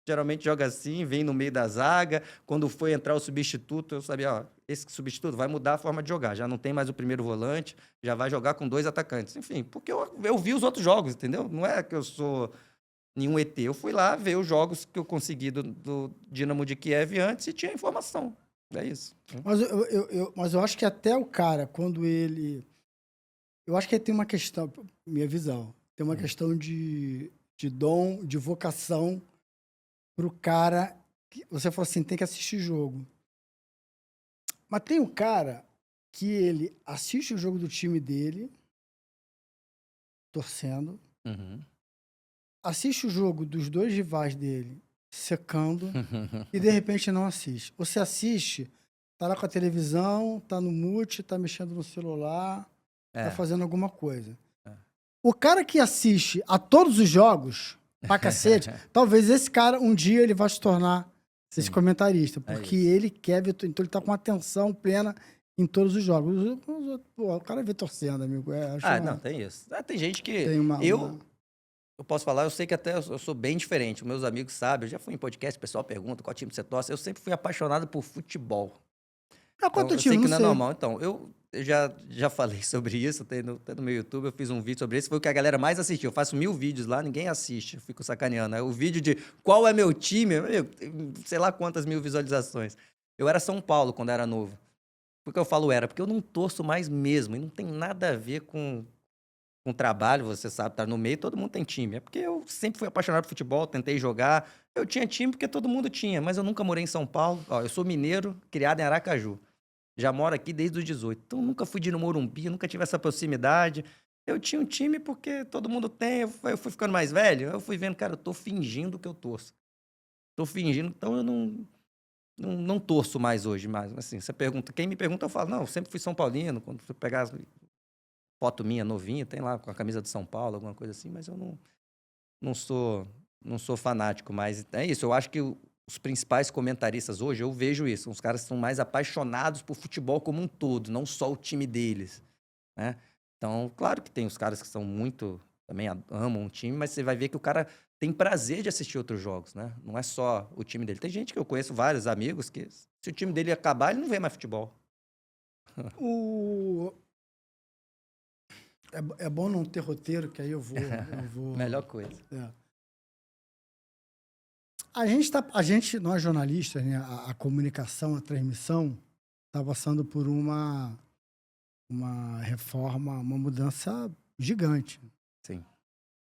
geralmente joga assim, vem no meio da zaga. Quando foi entrar o substituto, eu sabia, esse substituto vai mudar a forma de jogar. Já não tem mais o primeiro volante, já vai jogar com 2 atacantes. Enfim, porque eu vi os outros jogos, entendeu? Não é que eu sou nenhum ET. Eu fui lá ver os jogos que eu consegui do Dinamo de Kiev antes e tinha informação. É isso. Mas eu acho que até o cara, quando ele... Eu acho que ele tem uma questão, minha visão, tem uma questão de dom, de vocação pro cara... Você falou assim, tem que assistir jogo. Mas tem um cara que ele assiste o jogo do time dele, torcendo, assiste o jogo dos 2 rivais dele, secando, e de repente não assiste. Você assiste... Tá lá com a televisão, tá no mute, tá mexendo no celular, tá fazendo alguma coisa. O cara que assiste a todos os jogos, pra cacete, talvez esse cara, um dia, ele vai se tornar esse comentarista. Porque ele quer ver, então ele tá com atenção plena em todos os jogos. Pô, o cara vê torcendo, amigo. Não, tem isso. Tem gente que... Tem Eu posso falar, eu sei que até eu sou bem diferente. Os meus amigos sabem, eu já fui em podcast, o pessoal pergunta qual time você torce. Eu sempre fui apaixonado por futebol. Quanto Eu time? sei que Não não é sei. normal. Então, eu já falei sobre isso, até no meu YouTube, eu fiz um vídeo sobre isso, foi o que a galera mais assistiu. Eu faço 1000 vídeos lá, ninguém assiste, eu fico sacaneando. O vídeo de qual é meu time, sei lá quantas 1000 visualizações. Eu era São Paulo quando era novo. Por que eu falo era? Porque eu não torço mais mesmo, e não tem nada a ver com trabalho, você sabe, tá no meio, todo mundo tem time. É porque eu sempre fui apaixonado por futebol, tentei jogar. Eu tinha time porque todo mundo tinha, mas eu nunca morei em São Paulo. Ó, eu sou mineiro, criado em Aracaju. Já moro aqui desde os 18. Então, nunca fui de ir no Morumbi, nunca tive essa proximidade. Eu tinha um time porque todo mundo tem. Eu fui ficando mais velho, eu fui vendo, cara, eu tô fingindo que eu torço. Tô fingindo, então eu não torço mais hoje. Mas, assim, você pergunta, quem me pergunta, eu falo, não, eu sempre fui São Paulino. Quando fui pegar foto minha novinha, tem lá com a camisa de São Paulo, alguma coisa assim, mas eu não sou, não sou fanático. Mas é isso, eu acho que os principais comentaristas hoje, eu vejo isso, os caras são mais apaixonados por futebol como um todo, não só o time deles, né? Então, claro que tem os caras que são muito, também amam o time, mas você vai ver que o cara tem prazer de assistir outros jogos, né? Não é só o time dele. Tem gente que eu conheço, vários amigos, que se o time dele acabar, ele não vê mais futebol. O... É bom não ter roteiro, que aí eu vou... Melhor coisa. É. Nós jornalistas, né, a comunicação, a transmissão, está passando por uma reforma, uma mudança gigante. Sim.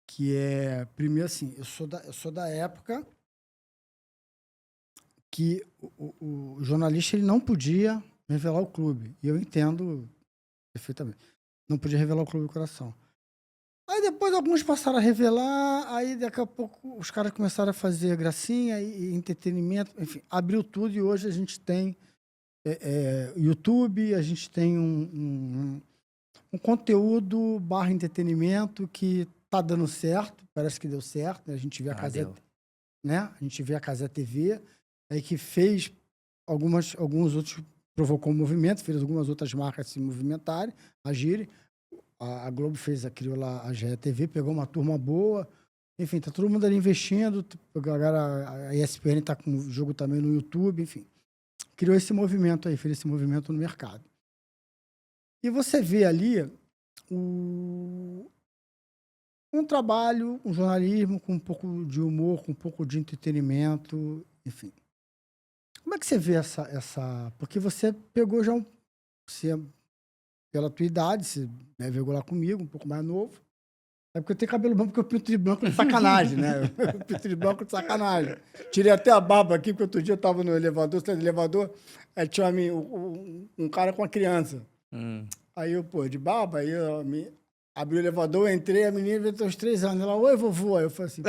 Que é, primeiro assim, eu sou da época que o jornalista ele não podia revelar o clube. E eu entendo perfeitamente. Não podia revelar o clube do coração. Aí depois alguns passaram a revelar, aí daqui a pouco os caras começaram a fazer gracinha e entretenimento, enfim, abriu tudo e hoje a gente tem YouTube, a gente tem um conteúdo / entretenimento que tá dando certo, parece que deu certo, né? A gente vê a Casé, né? A gente vê a Casé TV, aí que fez alguns outros, provocou um movimento, fez algumas outras marcas se movimentarem, agirem. A Globo criou lá a GE TV, pegou uma turma boa. Enfim, tá todo mundo ali investindo. Agora a ESPN tá com o jogo também no YouTube, enfim. Criou esse movimento aí, fez esse movimento no mercado. E você vê ali um trabalho, um jornalismo com um pouco de humor, com um pouco de entretenimento, enfim. Como é que você vê essa... Porque você pegou já pela tua idade, você veio lá comigo, um pouco mais novo. É porque eu tenho cabelo branco, porque eu pinto de branco de sacanagem, né? Eu pinto de branco de sacanagem. Tirei até a barba aqui, porque outro dia eu estava no elevador, saindo do elevador, aí tinha um cara com uma criança. Aí eu, de barba, aí eu abri o elevador, eu entrei, a menina veio ter uns 3 anos. Ela, oi, vovô. Aí eu falei assim,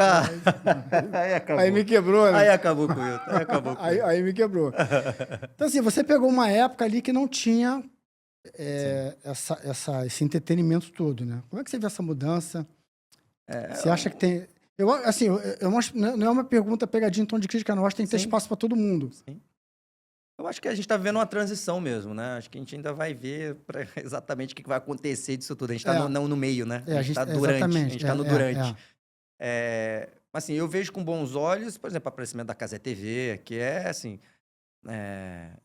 aí acabou. Aí me quebrou, né? Aí acabou com isso. Aí me quebrou. Então, assim, você pegou uma época ali que não tinha esse entretenimento todo, né? Como é que você vê essa mudança? Você acha que tem... não é uma pergunta pegadinha em tom de crítica, não. Eu acho que tem que ter espaço para todo mundo. Sim. Eu acho que a gente está vivendo uma transição mesmo, né? Acho que a gente ainda vai ver exatamente o que vai acontecer disso tudo. A gente está não no meio, né? A gente está durante. A gente está no durante. Assim, eu vejo com bons olhos, por exemplo, o aparecimento da Casé TV, que é, assim...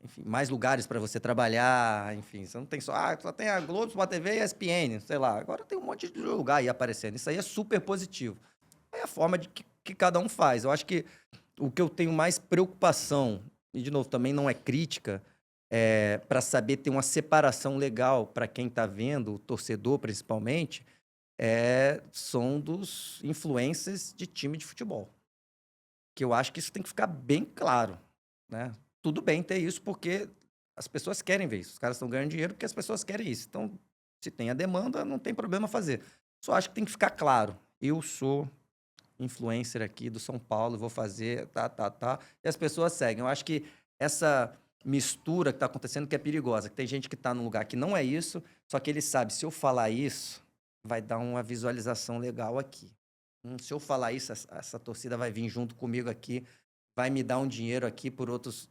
enfim, mais lugares para você trabalhar, enfim, você não tem só tem a Globo, Sport TV e a ESPN, sei lá, agora tem um monte de lugar aí aparecendo, isso aí é super positivo. É a forma de que cada um faz. Eu acho que o que eu tenho mais preocupação, e de novo, também não é crítica, para saber ter uma separação legal para quem está vendo, o torcedor principalmente, são dos influencers de time de futebol. Que eu acho que isso tem que ficar bem claro, né? Tudo bem ter isso, porque as pessoas querem ver isso. Os caras estão ganhando dinheiro porque as pessoas querem isso. Então, se tem a demanda, não tem problema fazer. Só acho que tem que ficar claro. Eu sou influencer aqui do São Paulo, vou fazer, e as pessoas seguem. Eu acho que essa mistura que está acontecendo que é perigosa. Que tem gente que está num lugar que não é isso, só que ele sabe, se eu falar isso, vai dar uma visualização legal aqui. Se eu falar isso, essa torcida vai vir junto comigo aqui, vai me dar um dinheiro aqui por outros...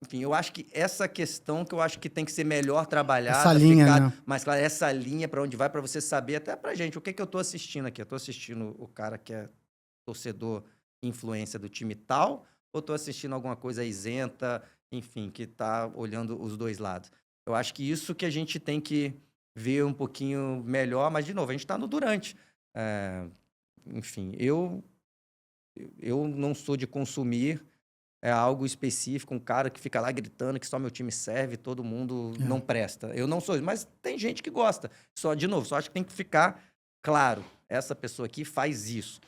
Enfim, eu acho que essa questão que eu acho que tem que ser melhor trabalhada, essa linha, né? Mas claro, essa linha para onde vai, para você saber, até pra gente, o que eu tô assistindo aqui? Eu tô assistindo o cara que é torcedor, influência do time tal, ou tô assistindo alguma coisa isenta, enfim, que tá olhando os dois lados? Eu acho que isso que a gente tem que ver um pouquinho melhor, mas, de novo, a gente tá no durante. Enfim, eu não sou de consumir algo específico, um cara que fica lá gritando que só meu time serve, todo mundo não presta. Eu não sou isso, mas tem gente que gosta. De novo, só acho que tem que ficar claro, essa pessoa aqui faz isso.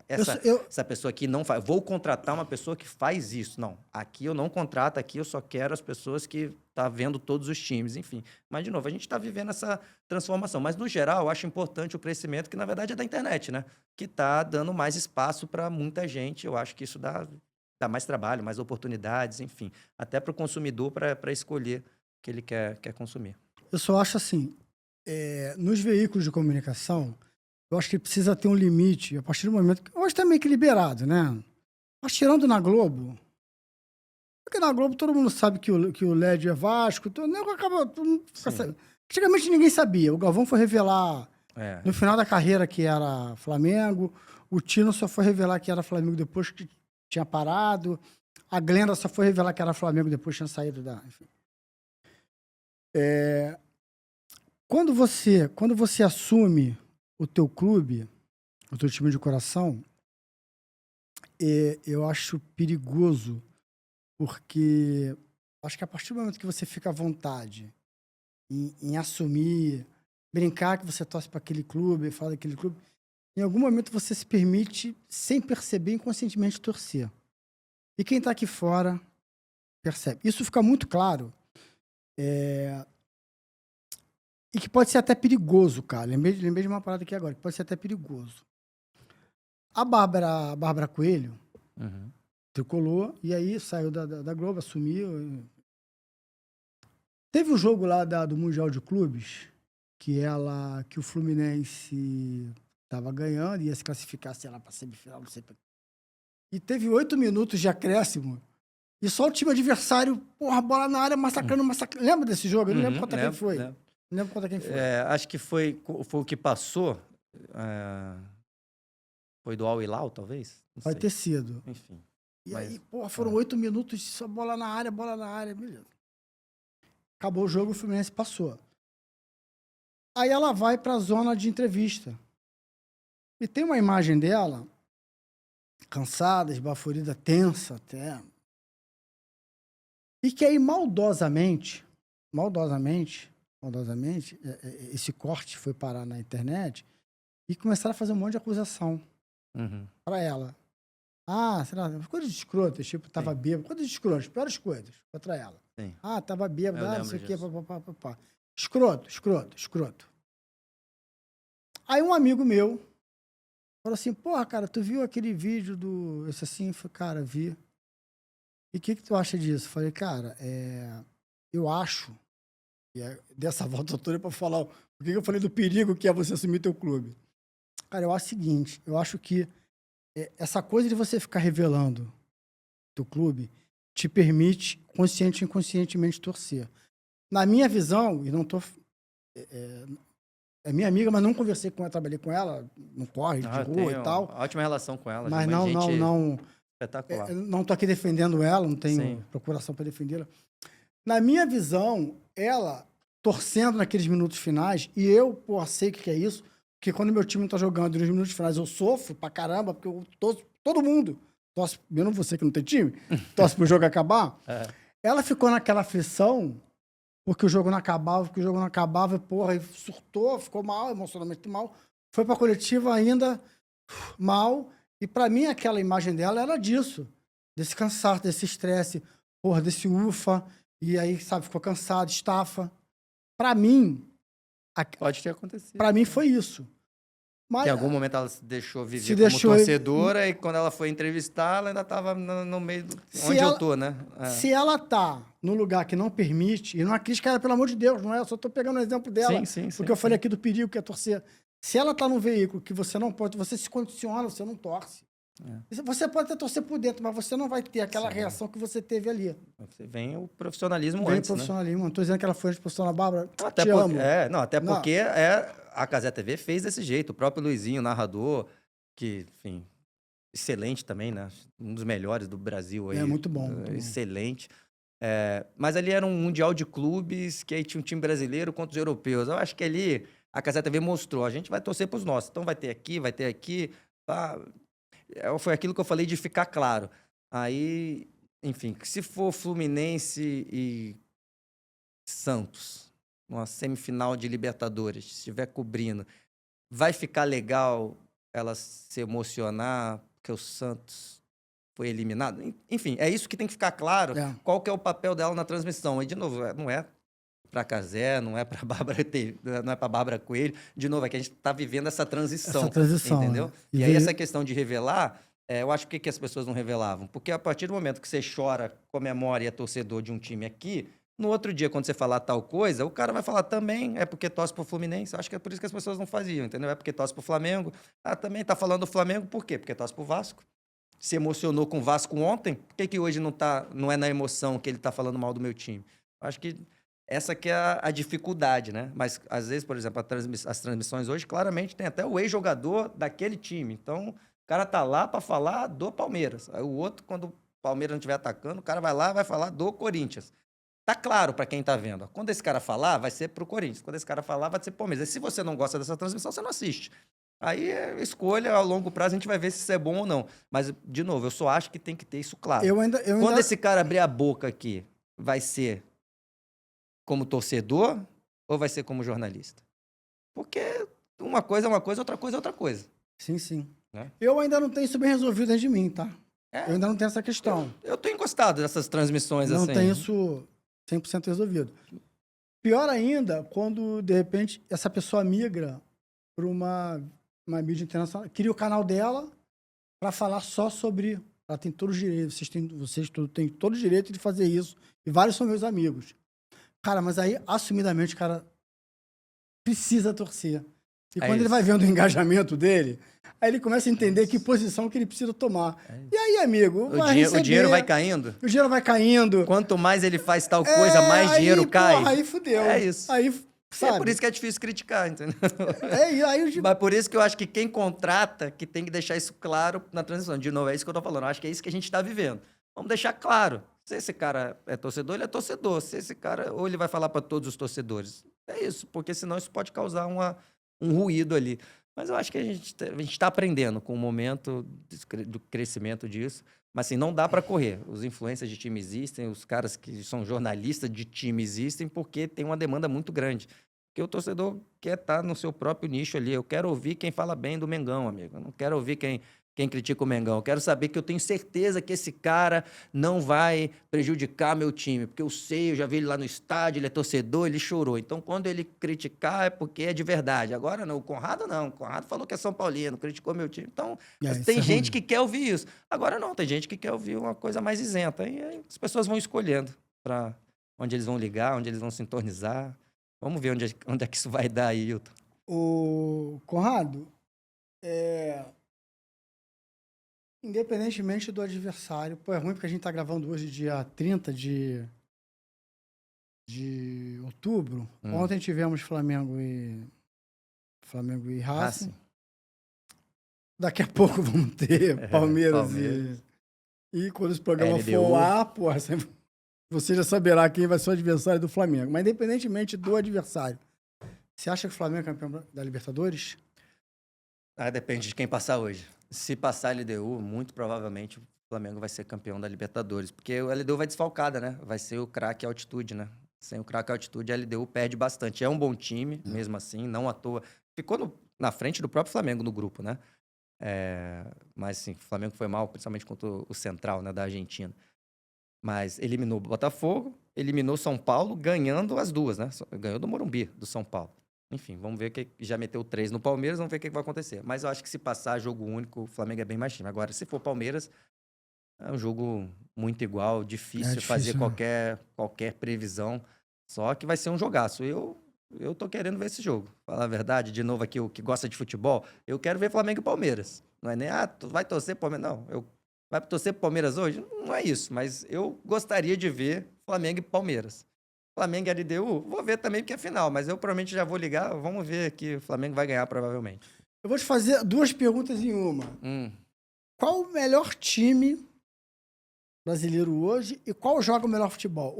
Essa pessoa aqui não faz. Vou contratar uma pessoa que faz isso. Não, aqui eu não contrato, aqui eu só quero as pessoas que tá vendo todos os times, enfim. Mas, de novo, a gente está vivendo essa transformação. Mas, no geral, eu acho importante o crescimento, que na verdade é da internet, né? Que está dando mais espaço para muita gente. Eu acho que isso dá mais trabalho, mais oportunidades, enfim. Até para o consumidor para escolher o que ele quer consumir. Eu só acho assim, nos veículos de comunicação, eu acho que precisa ter um limite, a partir do momento que... Hoje tá meio que liberado, né? Mas tirando na Globo, porque na Globo todo mundo sabe que o LED é Vasco, todo mundo fica Sim. sabendo. Antigamente ninguém sabia, o Galvão foi revelar É. no final da carreira que era Flamengo, o Tino só foi revelar que era Flamengo depois que tinha parado, a Glenda só foi revelar que era Flamengo depois que tinha saído da... Enfim. Quando você assume o teu clube, o teu time de coração, eu acho perigoso, porque acho que a partir do momento que você fica à vontade em assumir, brincar que você torce para aquele clube, fala daquele clube, em algum momento você se permite, sem perceber, inconscientemente torcer. E quem está aqui fora percebe. Isso fica muito claro. E que pode ser até perigoso, cara. Lembrei de uma parada aqui agora, que pode ser até perigoso. A Bárbara Coelho Uhum. tricolor, e aí saiu da Globo, assumiu. Teve um jogo lá do Mundial de Clubes, que o Fluminense estava ganhando, ia se classificar, sei lá, para semifinal, não sei. E teve 8 minutos de acréscimo, e só o time adversário, porra, bola na área, massacrando. Lembra desse jogo? Eu não lembro contra quem foi. Lembro. Não lembro contra quem foi. Acho que foi o que passou. Foi do Al Hilal, talvez? Não Vai sei. ter sido. Enfim. E Mas- aí, porra, foram 8 minutos, só bola na área, beleza. Acabou o jogo, o Fluminense passou. Aí ela vai pra zona de entrevista. E tem uma imagem dela, cansada, esbaforida, tensa até. E que aí, maldosamente, esse corte foi parar na internet e começaram a fazer um monte de acusação Uhum. pra ela. Ah, sei lá, coisas escrotas, tipo, tava bêbado. Coisas escrotas, piores coisas contra ela. Sim. Ah, tava bêbado, Eu não lembro sei o quê, disso. papapá. Escroto. Aí um amigo meu falou assim, porra, cara, tu viu aquele vídeo do... Esse assim, eu falei, cara, vi. E o que tu acha disso? Eu falei, cara, eu acho, dessa volta toda pra falar o que eu falei do perigo que é você assumir teu clube. Cara, eu acho o seguinte, eu acho que essa coisa de você ficar revelando teu clube te permite, consciente e inconscientemente, torcer. Na minha visão, e não tô... É minha amiga, mas não conversei com ela, trabalhei com ela, no corre de Eu rua tenho e tal. uma ótima relação com ela. Mas uma gente não espetacular. não tô aqui defendendo ela, não tenho Sim. procuração para defendê-la. Na minha visão, ela torcendo naqueles minutos finais, e eu, pô, sei o que é isso, porque quando meu time não tá jogando nos minutos finais, eu sofro pra caramba, porque eu torço, todo mundo torce, mesmo você que não tem time, torce pro jogo acabar. Ela ficou naquela aflição, porque o jogo não acabava, porra, e surtou, ficou mal, emocionalmente mal, foi pra coletiva ainda mal, e pra mim aquela imagem dela era disso, desse cansaço, desse estresse, porra, desse ufa, e aí, sabe, ficou cansado, estafa. Pra mim, Pode ter acontecido. pra mim foi isso. Mas, Em algum momento ela se deixou viver se como deixou- torcedora e quando ela foi entrevistar, ela ainda estava no meio Se onde ela- eu tô, né? se ela tá no lugar que não permite, e não é crítica, ela, pelo amor de Deus, não é? Eu só tô pegando o exemplo dela, Sim. porque eu falei aqui do perigo que é torcer. Se ela tá num veículo que você não pode, você se condiciona, você não torce. Você pode até torcer por dentro, mas você não vai ter aquela reação que você teve ali. Você vem o profissionalismo Vem antes, né? profissionalismo. Não tô dizendo que ela foi antiprofissional, Bárbara. Até te amo. porque a Cazé TV fez desse jeito. O próprio Luizinho, narrador, que, enfim, excelente também, né? Um dos melhores do Brasil aí. Muito bom. Muito bom. Excelente. Mas ali era um mundial de clubes, que aí tinha um time brasileiro contra os europeus. Eu acho que ali a Cazé TV mostrou, a gente vai torcer pros nossos. Então vai ter aqui, tá? Foi aquilo que eu falei de ficar claro. Aí, enfim, se for Fluminense e Santos, uma semifinal de Libertadores, se estiver cobrindo, vai ficar legal ela se emocionar porque o Santos foi eliminado? Enfim, é isso que tem que ficar claro, É. qual que é o papel dela na transmissão. E, de novo, não é para Cazé, não é para não é para Bárbara Coelho. De novo, é que a gente está vivendo essa transição, entendeu? Né? E aí essa questão de revelar, eu acho que as pessoas não revelavam, porque a partir do momento que você chora, comemora e é torcedor de um time aqui, no outro dia, quando você falar tal coisa, o cara vai falar também é porque torce pro Fluminense. Eu acho que é por isso que as pessoas não faziam, entendeu? É porque torce pro Flamengo. Ah, também tá falando do Flamengo, por quê? Porque torce pro Vasco. Se emocionou com o Vasco ontem, por que hoje não é na emoção que ele tá falando mal do meu time? Eu acho que essa que é a dificuldade, né? Mas, às vezes, por exemplo, as transmissões hoje, claramente, tem até o ex-jogador daquele time. Então, o cara tá lá para falar do Palmeiras. Aí o outro, quando o Palmeiras não estiver atacando, o cara vai lá e vai falar do Corinthians. Tá claro para quem tá vendo. Quando esse cara falar, vai ser pro Corinthians. Quando esse cara falar, vai ser pro Palmeiras. E se você não gosta dessa transmissão, você não assiste. Aí é escolha, a longo prazo a gente vai ver se isso é bom ou não. Mas, de novo, eu só acho que tem que ter isso claro. Quando esse cara abrir a boca aqui, vai ser como torcedor ou vai ser como jornalista? Porque uma coisa é uma coisa, outra coisa é outra coisa. Sim, sim. Né? Eu ainda não tenho isso bem resolvido dentro de mim, tá? Eu ainda não tenho essa questão. Eu tô encostado nessas transmissões assim. Não tenho isso 100% resolvido. Pior ainda, quando, de repente, essa pessoa migra para uma mídia internacional, cria o canal dela para falar só sobre... Ela tem todos os direitos, vocês têm todo o direito de fazer isso. E vários são meus amigos. Cara, mas aí, assumidamente, o cara precisa torcer. E quando ele vai vendo o engajamento dele, aí ele começa a entender que posição que ele precisa tomar. E aí, amigo, o dinheiro vai caindo? O dinheiro vai caindo. Quanto mais ele faz tal coisa, mais dinheiro cai. Porra, aí fudeu. É isso. Aí, sabe? É por isso que é difícil criticar, entendeu? Mas por isso que eu acho que quem contrata, que tem que deixar isso claro na transição. De novo, é isso que eu tô falando. Eu acho que é isso que a gente tá vivendo. Vamos deixar claro. Se esse cara é torcedor, ele é torcedor. Se esse cara... Ou ele vai falar para todos os torcedores. É isso, porque senão isso pode causar um ruído ali. Mas eu acho que a gente está aprendendo com o momento do crescimento disso. Mas assim, não dá para correr. Os influencers de time existem, os caras que são jornalistas de time existem, porque tem uma demanda muito grande. Porque o torcedor quer estar no seu próprio nicho ali. Eu quero ouvir quem fala bem do Mengão, amigo. Eu não quero ouvir quem critica o Mengão. Eu quero saber que eu tenho certeza que esse cara não vai prejudicar meu time. Porque eu sei, eu já vi ele lá no estádio, ele é torcedor, ele chorou. Então, quando ele criticar, é porque é de verdade. Agora, não, o Conrado não. O Conrado falou que é São Paulino, criticou meu time. Então, tem gente que quer ouvir isso. Agora, não, tem gente que quer ouvir uma coisa mais isenta. E aí as pessoas vão escolhendo para onde eles vão ligar, onde eles vão sintonizar. Vamos ver onde é que isso vai dar aí, Hilton. O Conrado, independentemente do adversário, é ruim porque a gente tá gravando hoje, dia 30 de outubro. Ontem tivemos Flamengo e Racing. Daqui a pouco vamos ter Palmeiras. E quando esse programa LDU. for lá, porra, você já saberá quem vai ser o adversário do Flamengo. Mas independentemente do adversário, você acha que o Flamengo é campeão da Libertadores? Depende de quem passar hoje. Se passar a LDU, muito provavelmente o Flamengo vai ser campeão da Libertadores. Porque o LDU vai desfalcada, né? Vai ser o craque altitude, né? Sem o craque altitude, a LDU perde bastante. É um bom time, mesmo assim, não à toa. Ficou na frente do próprio Flamengo no grupo, né? Mas, sim, o Flamengo foi mal, principalmente contra o Central, né, da Argentina. Mas eliminou o Botafogo, eliminou São Paulo, ganhando as duas, né? Ganhou do Morumbi, do São Paulo. Enfim, vamos ver que já meteu 3 no Palmeiras, vamos ver o que vai acontecer. Mas eu acho que se passar jogo único, o Flamengo é bem mais time. Agora, se for Palmeiras, é um jogo muito igual, difícil fazer qualquer previsão. Só que vai ser um jogaço. Eu tô querendo ver esse jogo. Falar a verdade, de novo aqui, o que gosta de futebol, eu quero ver Flamengo e Palmeiras. Não é nem, tu vai torcer pro Palmeiras. Não, vai torcer pro Palmeiras hoje? Não é isso, mas eu gostaria de ver Flamengo e Palmeiras. Flamengo e LDU, vou ver também porque é final, mas eu provavelmente já vou ligar, vamos ver aqui, o Flamengo vai ganhar provavelmente. Eu vou te fazer 2 perguntas em uma. Qual o melhor time brasileiro hoje e qual joga o melhor futebol?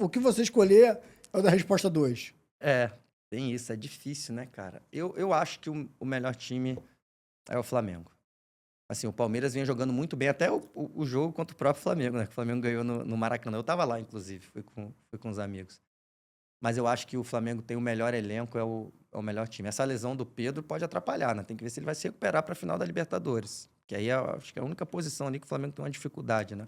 O que você escolher é o da resposta 2. Tem isso, é difícil, né, cara? Eu acho que o melhor time é o Flamengo. Assim, o Palmeiras vinha jogando muito bem, até o jogo contra o próprio Flamengo, né? Que o Flamengo ganhou no Maracanã. Eu tava lá, inclusive, fui com os amigos. Mas eu acho que o Flamengo tem o melhor elenco, é o é o melhor time. Essa lesão do Pedro pode atrapalhar, né? Tem que ver se ele vai se recuperar para a final da Libertadores. Que aí acho que é a única posição ali que o Flamengo tem uma dificuldade, né?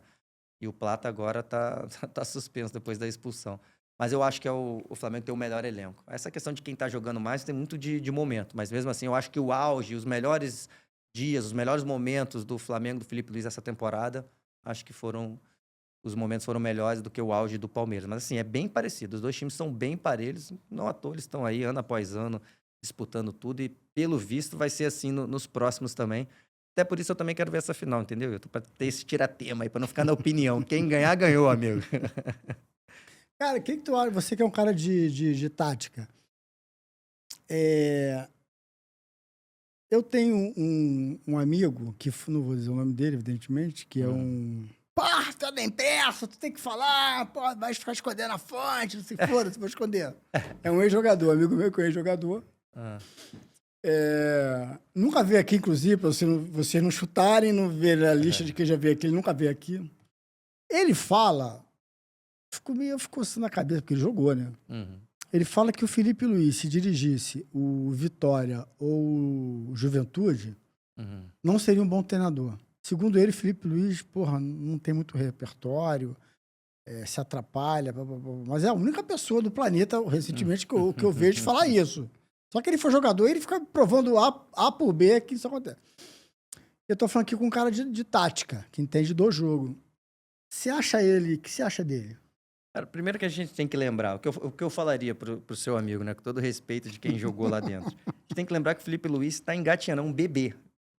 E o Plata agora tá suspenso depois da expulsão. Mas eu acho que o Flamengo tem o melhor elenco. Essa questão de quem tá jogando mais tem muito de momento. Mas mesmo assim, eu acho que o auge, os melhores dias, os melhores momentos do Flamengo, do Felipe Luiz essa temporada, acho que os momentos foram melhores do que o auge do Palmeiras. Mas assim, é bem parecido. Os dois times são bem parelhos. Não à toa, eles estão aí ano após ano disputando tudo. E pelo visto vai ser assim nos próximos também. Até por isso eu também quero ver essa final, entendeu? Eu tô pra ter esse tiratema aí, pra não ficar na opinião. Quem ganhar, ganhou, amigo. Cara, o que tu acha? Você que é um cara de tática. É, eu tenho um amigo, não vou dizer o nome dele, evidentemente, que é um... Pô, tu é da imprensa, tu tem que falar, pô, vai ficar escondendo a fonte, não se for, tu vai esconder. É um ex-jogador, amigo meu que é um ex-jogador. Ah, Nunca veio aqui, inclusive, pra vocês não chutarem, não ver a lista de quem já veio aqui, ele nunca veio aqui. Ele fala, ficou assim na cabeça, porque ele jogou, né? uhum, Ele fala que o Felipe Luiz, se dirigisse o Vitória ou o Juventude, uhum. não seria um bom treinador. Segundo ele, Felipe Luiz, porra, não tem muito repertório, se atrapalha, blá, blá, blá. Mas é a única pessoa do planeta, recentemente, que eu vejo falar isso. Só que ele foi jogador e ele fica provando A por B que isso acontece. Eu tô falando aqui com um cara de tática, que entende do jogo. Você acha ele, o que você acha dele? Cara, primeiro que a gente tem que lembrar, o que eu falaria pro seu amigo, né? Com todo respeito de quem jogou lá dentro. A gente tem que lembrar que o Felipe Luiz está engatinhando, é um bebê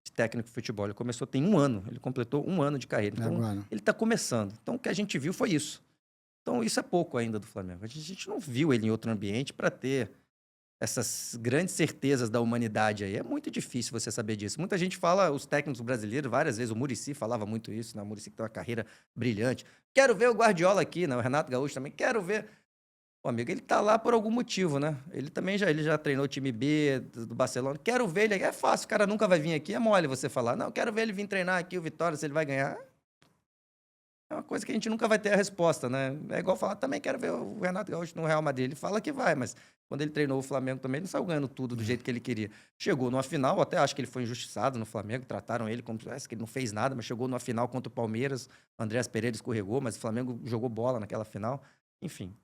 de técnico de futebol. Ele começou tem 1 ano, ele completou 1 ano de carreira. Então, Agora. ele está começando. Então, o que a gente viu foi isso. Então, isso é pouco ainda do Flamengo. A gente não viu ele em outro ambiente para ter essas grandes certezas da humanidade aí. É muito difícil você saber disso. Muita gente fala, os técnicos brasileiros, várias vezes, o Muricy falava muito isso, né? O Muricy que tem uma carreira brilhante. Quero ver o Guardiola aqui, né? O Renato Gaúcho também. Quero ver. Pô, amigo, ele tá lá por algum motivo, né? Ele já treinou o time B do Barcelona. Quero ver ele aqui. É fácil, o cara nunca vai vir aqui. É mole você falar. Não, quero ver ele vir treinar aqui, o Vitória, se ele vai ganhar. É uma coisa que a gente nunca vai ter a resposta, né? É igual falar, também quero ver o Renato Gaúcho no Real Madrid. Ele fala que vai, mas quando ele treinou o Flamengo também, ele não saiu ganhando tudo do jeito que ele queria. Chegou numa final, até acho que ele foi injustiçado no Flamengo, trataram ele como se ele não fez nada, mas chegou numa final contra o Palmeiras, o Andreas Pereira escorregou, mas o Flamengo jogou bola naquela final. Enfim.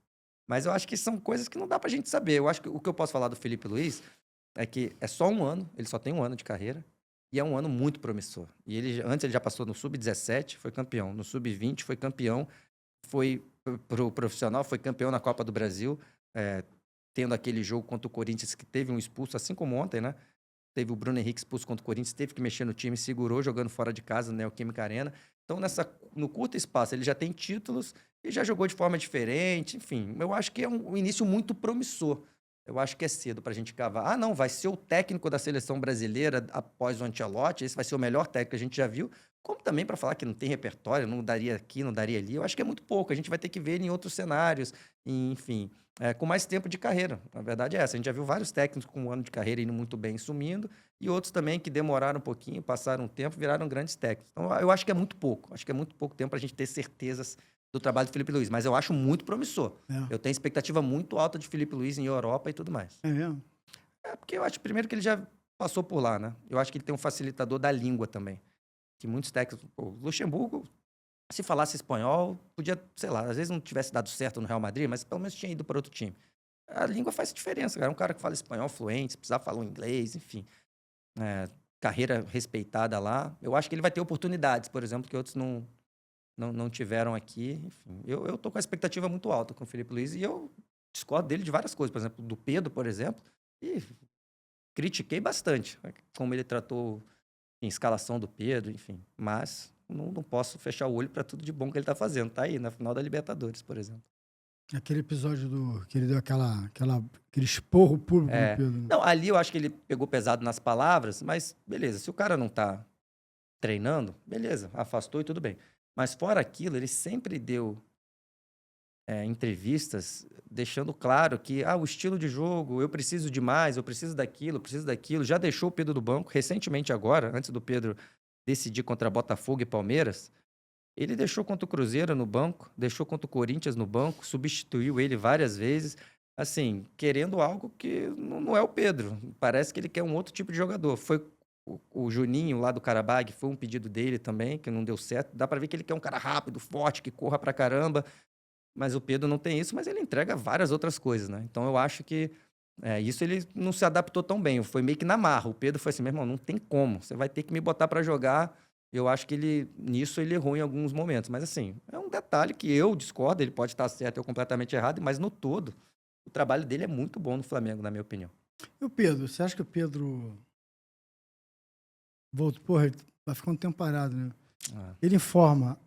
Mas eu acho que são coisas que não dá pra gente saber. Eu acho que o que eu posso falar do Felipe Luiz é que é só 1 ano, ele só tem 1 ano de carreira. E é um ano muito promissor. E antes ele já passou no Sub-17, foi campeão. No Sub-20 foi campeão. Foi pro profissional, foi campeão na Copa do Brasil. Tendo aquele jogo contra o Corinthians que teve um expulso, assim como ontem, né? Teve o Bruno Henrique expulso contra o Corinthians, teve que mexer no time, segurou jogando fora de casa, né? O Neoquímica Arena. Então, no curto espaço, ele já tem títulos e já jogou de forma diferente. Enfim, eu acho que é um início muito promissor. Eu acho que é cedo para a gente cavar. Ah, não, vai ser o técnico da seleção brasileira após o Ancelotti, esse vai ser o melhor técnico que a gente já viu. Como também para falar que não tem repertório, não daria aqui, não daria ali. Eu acho que é muito pouco. A gente vai ter que ver ele em outros cenários, enfim, com mais tempo de carreira. A verdade é essa. A gente já viu vários técnicos com 1 ano de carreira indo muito bem, sumindo, e outros também que demoraram um pouquinho, passaram um tempo, viraram grandes técnicos. Então, eu acho que é muito pouco. Acho que é muito pouco tempo para a gente ter certezas do trabalho do Felipe Luiz, mas eu acho muito promissor. Eu tenho expectativa muito alta de Felipe Luiz em Europa e tudo mais. É mesmo? Porque eu acho, primeiro, que ele já passou por lá, né? Eu acho que ele tem um facilitador da língua também. Que muitos técnicos... Pô, Luxemburgo, se falasse espanhol, podia, sei lá, às vezes não tivesse dado certo no Real Madrid, mas pelo menos tinha ido para outro time. A língua faz diferença, cara. É um cara que fala espanhol fluente, se precisar falar um inglês, enfim. Carreira respeitada lá. Eu acho que ele vai ter oportunidades, por exemplo, que outros não tiveram aqui. Enfim, eu tô com a expectativa muito alta com o Felipe Luiz e eu discordo dele de várias coisas. Por exemplo, do Pedro, por exemplo, e critiquei bastante como ele tratou em escalação do Pedro, enfim. Mas não posso fechar o olho para tudo de bom que ele tá fazendo. Tá aí, na final da Libertadores, por exemplo. Aquele episódio que ele deu aquele esporro público no Pedro. Não, ali eu acho que ele pegou pesado nas palavras, mas beleza, se o cara não tá treinando, beleza, afastou e tudo bem. Mas fora aquilo, ele sempre deu entrevistas deixando claro que o estilo de jogo, eu preciso de mais, eu preciso daquilo. Já deixou o Pedro do banco, recentemente agora, antes do Pedro decidir contra Botafogo e Palmeiras, ele deixou contra o Cruzeiro no banco, deixou contra o Corinthians no banco, substituiu ele várias vezes. assim, querendo algo que não é o Pedro. Parece que ele quer um outro tipo de jogador. Foi o Juninho lá do Karabag, foi um pedido dele também, que não deu certo. Dá pra ver que ele quer um cara rápido, forte, que corra pra caramba. Mas o Pedro não tem isso, mas ele entrega várias outras coisas, né? Então eu acho que isso ele não se adaptou tão bem. Foi meio que na marra. O Pedro foi assim, meu irmão, não tem como. Você vai ter que me botar pra jogar. Eu acho que nisso ele errou em alguns momentos. Mas assim, é um detalhe que eu discordo. Ele pode estar certo, eu completamente errado. Mas no todo, o trabalho dele é muito bom no Flamengo, na minha opinião. E o Pedro, você acha que o Pedro voltou, porra, ele vai ficar um tempo parado, né? Ah. Ele informa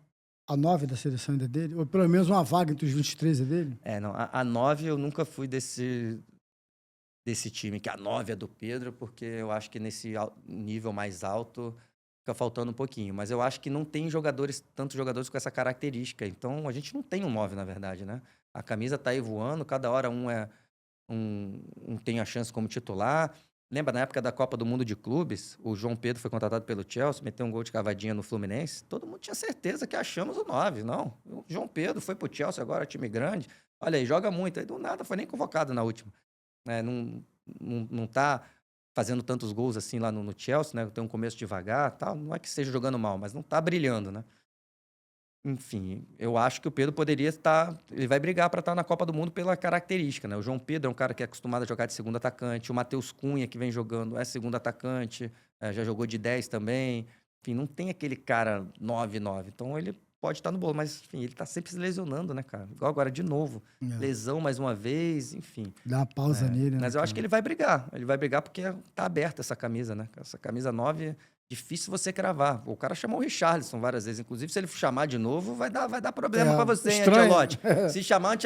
a 9 da seleção ainda é dele? Ou pelo menos uma vaga entre os 23 é dele? Não. A 9 eu nunca fui desse time, que a 9 é do Pedro, porque eu acho que nesse nível mais alto fica faltando um pouquinho. Mas eu acho que não tem tantos jogadores com essa característica. Então a gente não tem um 9, na verdade, né? A camisa tá aí voando, cada hora um tem a chance como titular. Lembra na época da Copa do Mundo de Clubes, o João Pedro foi contratado pelo Chelsea, meteu um gol de cavadinha no Fluminense. Todo mundo tinha certeza que achamos o 9. Não, o João Pedro foi pro Chelsea agora, time grande. Olha aí, joga muito. Aí do nada foi nem convocado na última. Não tá fazendo tantos gols assim lá no Chelsea, né? Tem um começo devagar, tal. Não é que esteja jogando mal, mas não tá brilhando, né? Enfim, eu acho que o Pedro poderia estar. Ele vai brigar para estar na Copa do Mundo pela característica, né? O João Pedro é um cara que é acostumado a jogar de segundo atacante. O Matheus Cunha, que vem jogando, é segundo atacante. Já jogou de 10 também. Enfim, não tem aquele cara 9-9. Então ele pode estar no bolo, mas enfim, ele tá sempre se lesionando, né, cara? Igual agora de novo. É. Lesão mais uma vez, enfim. Dá uma pausa nele, né? Mas eu acho que ele vai brigar. Ele vai brigar porque tá aberta essa camisa, né? Essa camisa 9 é difícil você cravar. O cara chamou o Richarlison várias vezes. Inclusive, se ele chamar de novo, vai dar problema pra você, hein, estranho. Ancelotti? Se chamar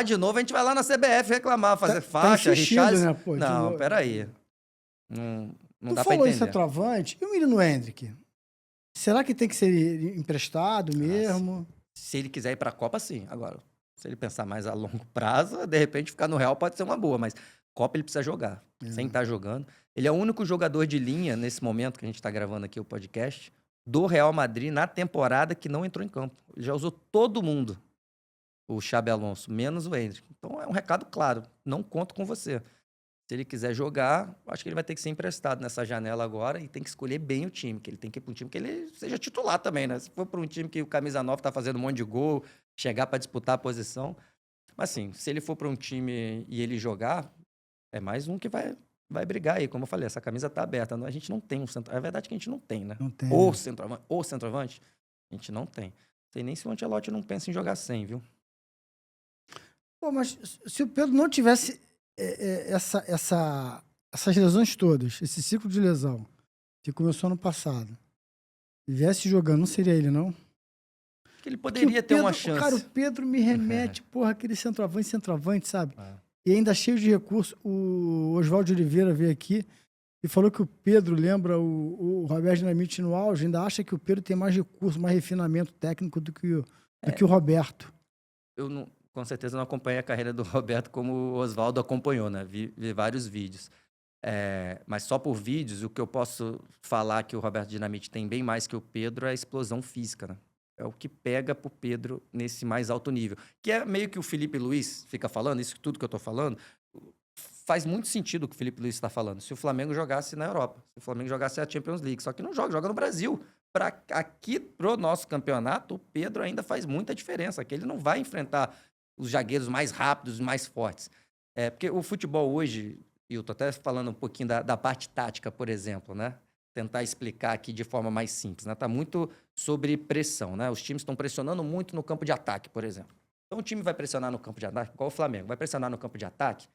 de novo, a gente vai lá na CBF reclamar, fazer faixa, insistindo, Richarlison. né, pô, de Não, novo. peraí. Não Tu dá pra falou em entender. centroavante. E o menino Hendrick? Será que tem que ser emprestado mesmo? Se ele quiser ir pra Copa, sim. Agora, se ele pensar mais a longo prazo, de repente ficar no Real pode ser uma boa, mas Copa ele precisa jogar. Sem estar jogando. Ele é o único jogador de linha, nesse momento que a gente está gravando aqui o podcast, do Real Madrid na temporada que não entrou em campo. Ele já usou todo mundo, o Xabi Alonso, menos o Hendrick. Então é um recado claro, não conto com você. Se ele quiser jogar, acho que ele vai ter que ser emprestado nessa janela agora e tem que escolher bem o time, que ele tem que ir para um time que ele seja titular também, né? Se for para um time que o camisa 9 tá fazendo um monte de gol, chegar para disputar a posição. Mas assim, se ele for para um time e ele jogar, é mais um que vai brigar aí. Como eu falei, essa camisa tá aberta. A gente não tem um centroavante. É verdade que a gente não tem, né? Não tem. Ou centroavante, a gente não tem. Não sei nem se o Ancelotti não pensa em jogar sem, viu? Pô, mas se o Pedro não tivesse essas lesões todas, esse ciclo de lesão que começou ano passado, e viesse jogando, não seria ele, não? Que ele poderia ter uma chance. Cara, o Pedro me remete, porra, aquele centroavante, sabe? E ainda cheio de recursos. O Oswaldo Oliveira veio aqui e falou que o Pedro lembra o Roberto Dinamite no auge, ainda acha que o Pedro tem mais recurso, mais refinamento técnico do que o Roberto. Eu com certeza não acompanhei a carreira do Roberto como o Oswaldo acompanhou, né? Vi vários vídeos. Mas só por vídeos, o que eu posso falar que o Roberto Dinamite tem bem mais que o Pedro é a explosão física, né? É o que pega pro Pedro nesse mais alto nível. Que é meio que o Felipe Luiz fica falando, isso tudo que eu tô falando, faz muito sentido o que o Felipe Luiz está falando. Se o Flamengo jogasse na Europa, se o Flamengo jogasse a Champions League, só que não joga no Brasil. Aqui pro nosso campeonato, o Pedro ainda faz muita diferença, que ele não vai enfrentar os zagueiros mais rápidos, mais fortes. Porque o futebol hoje, e eu tô até falando um pouquinho da parte tática, por exemplo, né? Tentar explicar aqui de forma mais simples, né? Tá muito sobre pressão, né? Os times estão pressionando muito no campo de ataque, por exemplo. Então o time vai pressionar no campo de ataque, igual o Flamengo, vai pressionar no campo de ataque,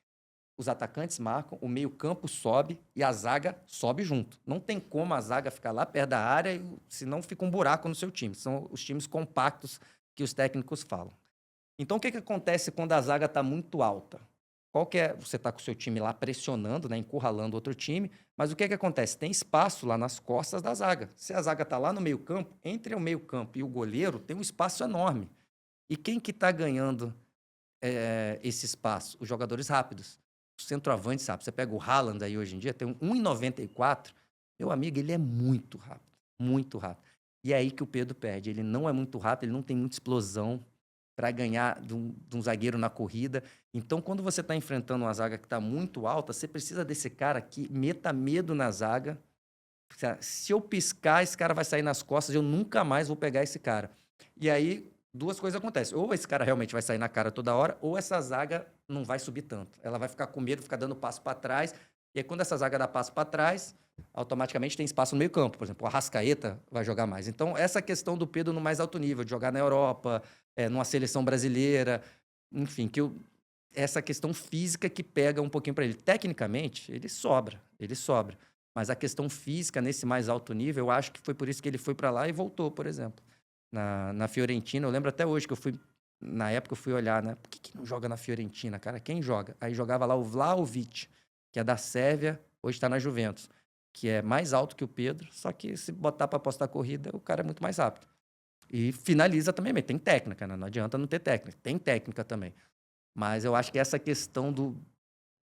os atacantes marcam, o meio-campo sobe e a zaga sobe junto. Não tem como a zaga ficar lá perto da área, senão fica um buraco no seu time. São os times compactos que os técnicos falam. Então, o que acontece quando a zaga está muito alta? Você está com o seu time lá pressionando, né, encurralando outro time, mas o que acontece? Tem espaço lá nas costas da zaga. Se a zaga está lá no meio-campo, entre o meio-campo e o goleiro, tem um espaço enorme. E quem que está ganhando esse espaço? Os jogadores rápidos. O centroavante, sabe? Você pega o Haaland aí hoje em dia, tem um 1,94. Meu amigo, ele é muito rápido. Muito rápido. E é aí que o Pedro perde. Ele não é muito rápido, ele não tem muita explosão. para ganhar de um zagueiro na corrida. Então, quando você está enfrentando uma zaga que está muito alta, você precisa desse cara que meta medo na zaga. Se eu piscar, esse cara vai sair nas costas, eu nunca mais vou pegar esse cara. E aí, duas coisas acontecem. Ou esse cara realmente vai sair na cara toda hora, ou essa zaga não vai subir tanto. Ela vai ficar com medo, ficar dando passo para trás. E aí, quando essa zaga dá passo para trás, automaticamente tem espaço no meio campo. Por exemplo, o Arrascaeta vai jogar mais. Então, essa questão do Pedro no mais alto nível, de jogar na Europa, numa seleção brasileira, enfim, essa questão física que pega um pouquinho para ele. Tecnicamente, ele sobra. Mas a questão física, nesse mais alto nível, eu acho que foi por isso que ele foi para lá e voltou, por exemplo. Na Fiorentina, eu lembro até hoje que na época eu fui olhar, né? Por que não joga na Fiorentina, cara? Quem joga? Aí jogava lá o Vlahovic, que é da Sérvia, hoje está na Juventus, que é mais alto que o Pedro, só que se botar para apostar corrida, o cara é muito mais rápido. E finaliza também, mas tem técnica, né? Não adianta não ter técnica. Tem técnica também. Mas eu acho que essa questão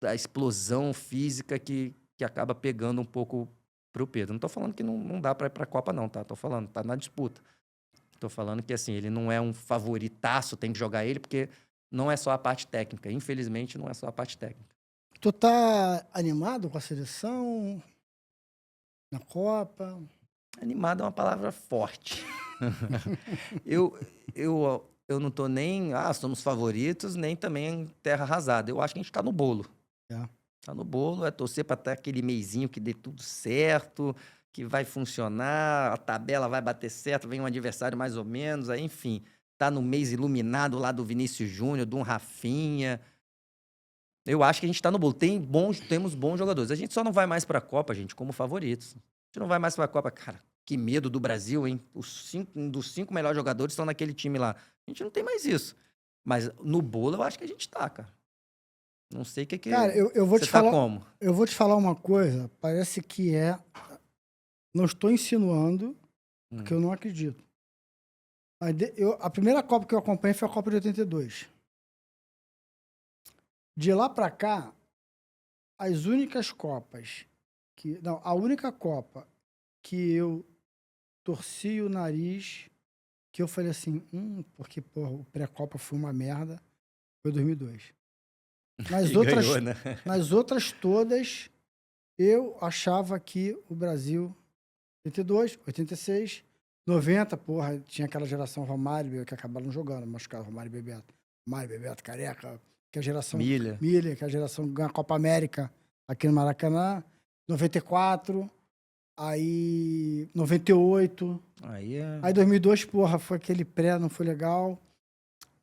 da explosão física que acaba pegando um pouco pro Pedro. Não tô falando que não dá para ir pra Copa, não, tá? Tô falando, tá na disputa. Tô falando que, assim, ele não é um favoritaço, tem que jogar ele, porque não é só a parte técnica. Infelizmente, não é só a parte técnica. Tu tá animado com a seleção na Copa? Animado é uma palavra forte. Eu não tô nem, somos favoritos, nem também terra arrasada. Eu acho que a gente tá no bolo. É. Tá no bolo, é torcer para ter aquele meizinho que dê tudo certo, que vai funcionar, a tabela vai bater certo, vem um adversário mais ou menos, aí, enfim, tá no mês iluminado lá do Vinícius Júnior, do Rafinha. Eu acho que a gente tá no bolo. Temos bons jogadores. A gente só não vai mais para a Copa, gente, como favoritos. A gente não vai mais para a Copa, cara. Que medo do Brasil, hein? Dos 5 melhores jogadores estão naquele time lá. A gente não tem mais isso. Mas no bolo eu acho que a gente tá, cara. Não sei o que Cara, eu vou você te tá falar, como. eu vou te falar uma coisa, parece que não estou insinuando, porque eu não acredito. Mas a primeira Copa que eu acompanhei foi a Copa de 82. De lá pra cá, as únicas Copas a única Copa que eu torci o nariz, que eu falei assim, porque, porra, o pré-Copa foi uma merda, foi 2002. E ganhou, né? Nas outras todas, eu achava que o Brasil, 82, 86, 90, porra, tinha aquela geração Romário que acabaram jogando, machucaram Romário e Bebeto. Romário, Bebeto, Careca, que a geração Milha, que a geração ganha a Copa América aqui no Maracanã, 94, aí 98, aí 2002, porra, foi aquele pré, não foi legal.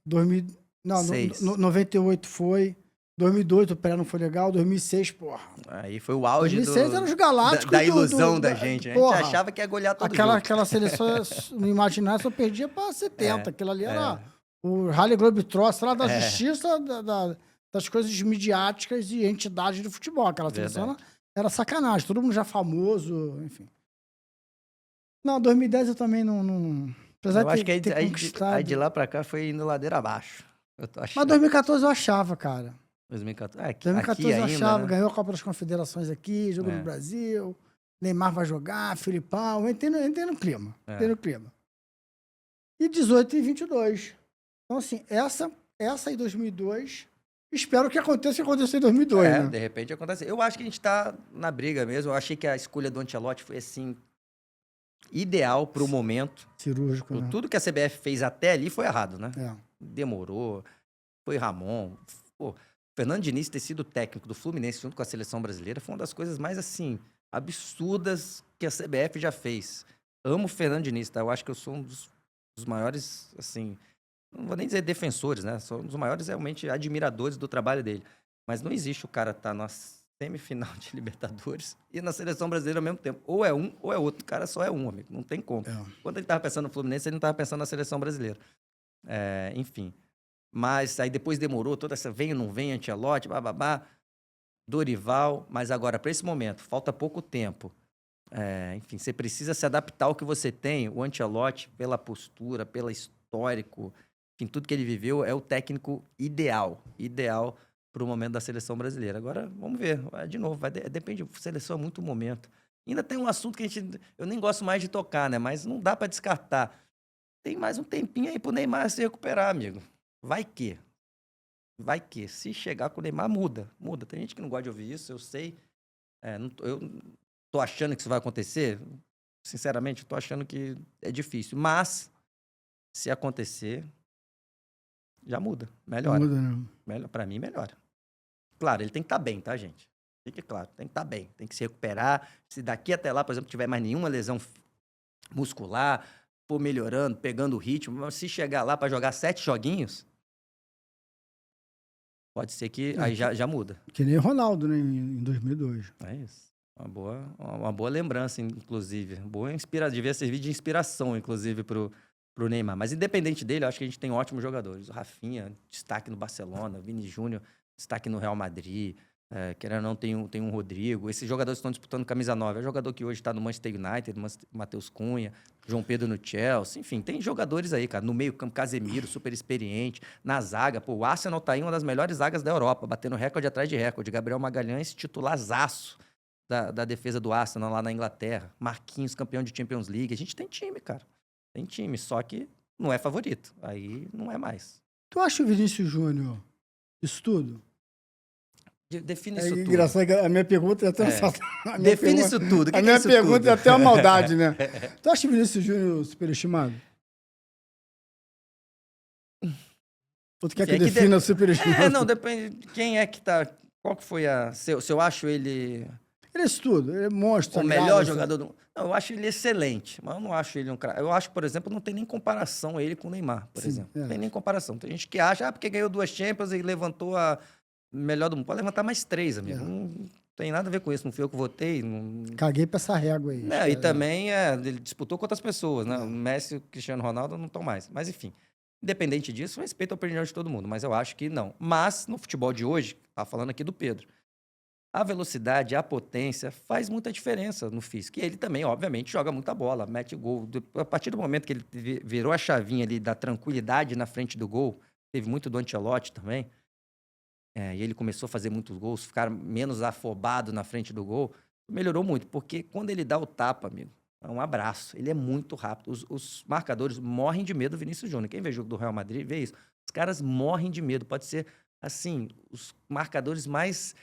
2000, não, 98 foi. 2002 o pré não foi legal, 2006, porra. Aí foi o auge 2006 eram os galácticos da ilusão da gente. Porra, a gente achava que ia golear todo aquela seleção no imaginário só perdia pra 70. Aquilo ali era o Rally Globetrotter, sei lá, da justiça, das coisas midiáticas e entidades do futebol. Aquela seleção era sacanagem, todo mundo já famoso, enfim. Não, 2010 eu também não... Apesar eu acho que aí de lá pra cá foi indo ladeira abaixo. Mas 2014 eu achava, cara. 2014, 2014 eu achava, ainda, né? ganhou a Copa das Confederações aqui, jogo no Brasil, Neymar vai jogar, Filipão, eu entrei no clima, E 18 e 22. Então, assim, essa em 2002, espero que aconteça o que aconteceu em 2002, né? De repente acontece. Eu acho que a gente tá na briga mesmo, eu achei que a escolha do Ancelotti foi, assim, ideal pro momento. Cirúrgico, né? Tudo que a CBF fez até ali foi errado, né? É. Demorou, foi Ramon, Fernando Diniz ter sido técnico do Fluminense junto com a seleção brasileira foi uma das coisas mais, assim, absurdas que a CBF já fez. Amo o Fernando Diniz, tá? Eu acho que eu sou um dos maiores, assim, não vou nem dizer defensores, né? Sou um dos maiores, realmente, admiradores do trabalho dele. Mas não existe o cara estar na semifinal de Libertadores e na seleção brasileira ao mesmo tempo. Ou é um, ou é outro. O cara só é um, amigo. Não tem como. Quando ele estava pensando no Fluminense, ele não estava pensando na seleção brasileira. Enfim. Mas aí depois demorou toda essa vem ou não vem, Ancelotti, bababá, Dorival, mas agora, para esse momento, falta pouco tempo. Enfim, você precisa se adaptar ao que você tem. O Ancelotti, pela postura, pelo histórico, enfim, tudo que ele viveu, é o técnico ideal para o momento da seleção brasileira. Agora, vamos ver. De novo, depende, seleção é muito momento. Ainda tem um assunto que eu nem gosto mais de tocar, né? Mas não dá para descartar. Tem mais um tempinho aí pro Neymar se recuperar, amigo. Vai que. Vai que. Se chegar com o Neymar, muda. Muda. Tem gente que não gosta de ouvir isso, eu sei. Eu tô achando que isso vai acontecer. Sinceramente, eu tô achando que é difícil. Mas, se acontecer, já muda. Melhora. Muda, né? Pra mim, melhora. Claro, ele tem que estar bem, tá, gente? Fique claro, tem que estar bem. Tem que se recuperar. Se daqui até lá, por exemplo, tiver mais nenhuma lesão muscular, for melhorando, pegando o ritmo, mas se chegar lá para jogar 7 joguinhos, pode ser que aí já muda. Que nem Ronaldo, né? Em 2002. É isso. Uma boa lembrança, inclusive. Devia servir de inspiração, inclusive, pro Neymar. Mas independente dele, eu acho que a gente tem ótimos jogadores. O Rafinha, destaque no Barcelona, Vini Júnior, destaque no Real Madrid. Querendo ou não, tem um Rodrigo. Esses jogadores que estão disputando camisa 9. É o jogador que hoje está no Manchester United, Matheus Cunha, João Pedro no Chelsea. Enfim, tem jogadores aí, cara. No meio campo, Casemiro, super experiente. Na zaga, o Arsenal tá aí uma das melhores zagas da Europa, batendo recorde atrás de recorde. Gabriel Magalhães, titularzaço da defesa do Arsenal lá na Inglaterra. Marquinhos, campeão de Champions League. A gente tem time, cara. Tem time, só que não é favorito. Aí não é mais. Tu acha o Vinícius Júnior isso tudo? Define isso tudo. Engraçado que a minha pergunta é até Define isso tudo. A minha pergunta é até uma maldade, né? Tu acha o Vinícius Júnior superestimado? Ou tu quer que eu defina superestimado? Não, depende. Quem é que tá. Qual que foi a. Se eu acho ele. Ele é isso tudo, ele é monstro. O melhor jogador do. Não, eu acho ele excelente, mas eu não acho ele um cara. Eu acho, por exemplo, não tem nem comparação ele com o Neymar, por exemplo. Não tem nem comparação. Tem gente que acha, porque ganhou 2 Champions e levantou a melhor do mundo. Pode levantar mais 3, amigo. Não tem nada a ver com isso. Não fui eu que votei. Não... Caguei pra essa régua aí. E também ele disputou com outras pessoas, né? O Messi e o Cristiano Ronaldo não estão mais. Mas, enfim. Independente disso, respeito a opinião de todo mundo, mas eu acho que não. Mas, no futebol de hoje, tá falando aqui do Pedro, a velocidade, a potência faz muita diferença no físico. E ele também, obviamente, joga muita bola, mete gol. A partir do momento que ele virou a chavinha ali da tranquilidade na frente do gol, teve muito do Ancelotti também, e ele começou a fazer muitos gols, ficar menos afobado na frente do gol, melhorou muito, porque quando ele dá o tapa, amigo, é um abraço. Ele é muito rápido. Os marcadores morrem de medo do Vinícius Júnior. Quem vê jogo do Real Madrid vê isso. Os caras morrem de medo. Pode ser, assim, os marcadores mais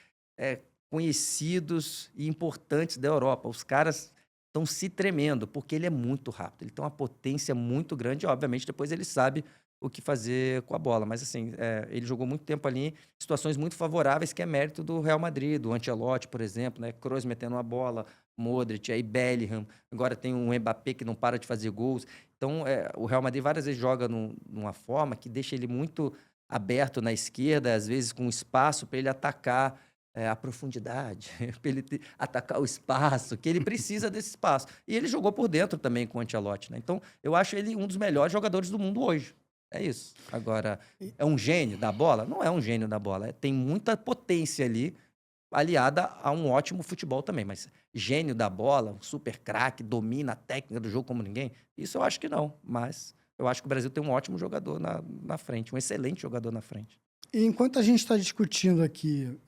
conhecidos e importantes da Europa. Os caras estão se tremendo, porque ele é muito rápido. Ele tem uma potência muito grande. E, obviamente, depois ele sabe o que fazer com a bola. Mas, assim, ele jogou muito tempo ali em situações muito favoráveis, que é mérito do Real Madrid, do Ancelotti, por exemplo, né? Kroos metendo uma bola, Modric, aí Bellingham, agora tem um Mbappé que não para de fazer gols. Então, o Real Madrid várias vezes joga numa forma que deixa ele muito aberto na esquerda, às vezes com espaço para ele atacar a profundidade, para ele atacar o espaço, que ele precisa desse espaço. E ele jogou por dentro também com o Ancelotti, né? Então, eu acho ele um dos melhores jogadores do mundo hoje. É isso. Agora, é um gênio da bola? Não é um gênio da bola. Tem muita potência ali, aliada a um ótimo futebol também. Mas gênio da bola, um super craque, domina a técnica do jogo como ninguém, isso eu acho que não. Mas eu acho que o Brasil tem um ótimo jogador na frente, um excelente jogador na frente. E enquanto a gente está discutindo aqui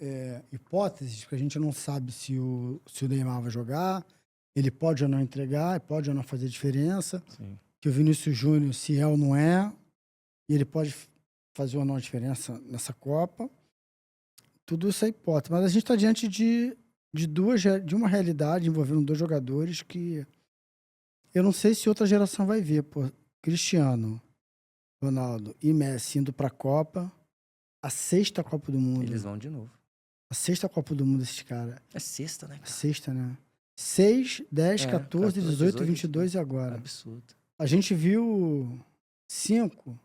hipóteses, que a gente não sabe se o Neymar vai jogar, ele pode ou não entregar, pode ou não fazer diferença, Sim. Que o Vinícius Júnior, se é ou não é, e ele pode fazer ou não a diferença nessa Copa. Tudo isso é hipótese. Mas a gente está diante de uma realidade envolvendo 2 jogadores que eu não sei se outra geração vai ver. Pô, Cristiano Ronaldo e Messi indo para a Copa, a 6ª Copa do Mundo. Eles vão de novo. A 6ª Copa do Mundo desses caras. É 6ª, né, cara? 6ª, né? 6, 10, 14, 18, 22 e agora. Absurdo. A gente viu 5.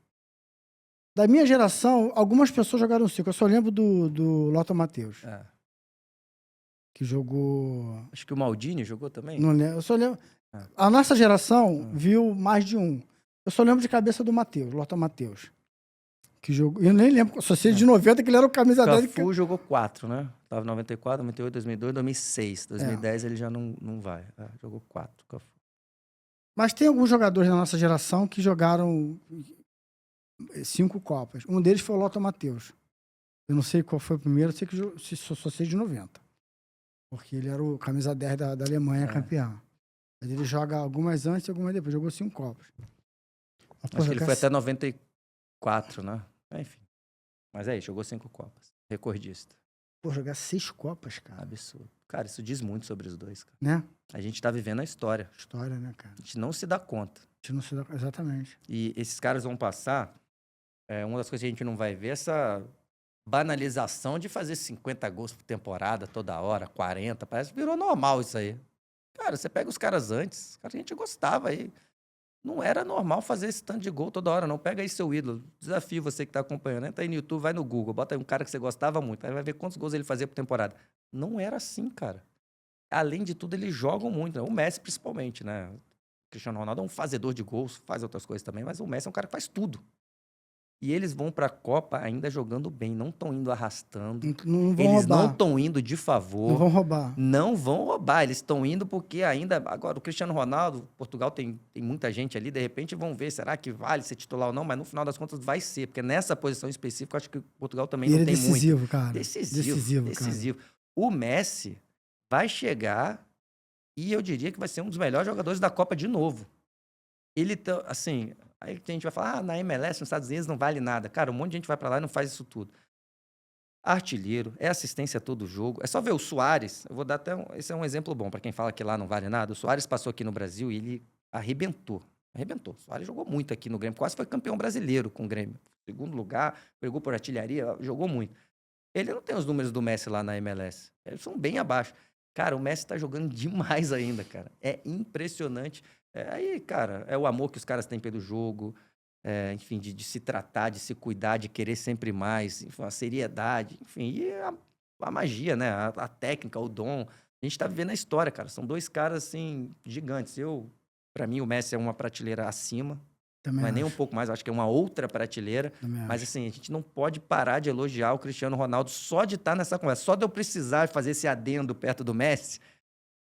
Da minha geração, algumas pessoas jogaram 5. Eu só lembro do Lothar Matthäus. Que jogou... Acho que o Maldini jogou também. Não lembro. Eu só lembro... A nossa geração viu mais de um. Eu só lembro de cabeça do Matthäus, Lothar Matthäus. Que jogou... Eu nem lembro. Só sei de 90 que ele era o camisa 10. Cafu jogou 4, né? Tava 94, 98, 2002, 2006. 2010 ele já não vai. Jogou 4, Cafu. Mas tem alguns jogadores da nossa geração que jogaram 5 Copas. Um deles foi o Lothar Matthäus. Eu não sei qual foi o primeiro, sei que só sei de 90. Porque ele era o camisa 10 da Alemanha, campeão. Mas ele joga algumas antes e algumas depois. Jogou 5 Copas. Acho que ele foi até 94, né? Enfim. Mas é isso, jogou 5 Copas. Recordista. Pô, jogar 6 Copas, cara. Absurdo. Cara, isso diz muito sobre os dois, cara. Né? A gente tá vivendo a história. História, né, cara? A gente não se dá conta. A gente não se dá... Exatamente. E esses caras vão passar. Uma das coisas que a gente não vai ver é essa banalização de fazer 50 gols por temporada toda hora, 40. Parece que virou normal isso aí. Cara, você pega os caras antes. Cara, a gente gostava aí. Não era normal fazer esse tanto de gol toda hora, não. Pega aí seu ídolo. Desafio você que tá acompanhando. Entra aí no YouTube, vai no Google, bota aí um cara que você gostava muito. Aí vai ver quantos gols ele fazia por temporada. Não era assim, cara. Além de tudo, eles jogam muito, né? O Messi, principalmente, né? O Cristiano Ronaldo é um fazedor de gols, faz outras coisas também, mas o Messi é um cara que faz tudo. E eles vão pra Copa ainda jogando bem, não estão indo arrastando. Não vão Eles não roubar. estão indo de favor. Não vão roubar. Não vão roubar, eles estão indo porque ainda... Agora, o Cristiano Ronaldo, Portugal tem muita gente ali, de repente vão ver, será que vale ser titular ou não? Mas no final das contas vai ser, porque nessa posição específica, eu acho que Portugal também E não ele é tem muito. decisivo, cara. Decisivo, cara. decisivo. O Messi vai chegar e eu diria que vai ser um dos melhores jogadores da Copa de novo. Ele, assim... Aí a gente vai falar, na MLS, nos Estados Unidos, não vale nada. Cara, um monte de gente vai pra lá e não faz isso tudo. Artilheiro, é assistência a todo jogo. É só ver o Suárez. Eu vou dar até esse é um exemplo bom para quem fala que lá não vale nada. O Suárez passou aqui no Brasil e ele arrebentou. Arrebentou. O Suárez jogou muito aqui no Grêmio. Quase foi campeão brasileiro com o Grêmio. Segundo lugar, brigou por artilharia, jogou muito. Ele não tem os números do Messi lá na MLS. Eles são bem abaixo. Cara, o Messi tá jogando demais ainda, cara. É impressionante. Aí, cara, é o amor que os caras têm pelo jogo. Enfim, de se tratar, de se cuidar, de querer sempre mais, enfim, a seriedade, enfim, e a magia, né? A técnica, o dom. A gente tá vivendo a história, cara. São dois caras, assim, gigantes. Pra mim, o Messi é uma prateleira acima. Também Não é acho. nem um pouco mais, eu acho que é uma outra prateleira. Também Mas, acho. assim, a gente não pode parar de elogiar o Cristiano Ronaldo só de estar nessa conversa. Só de eu precisar fazer esse adendo perto do Messi,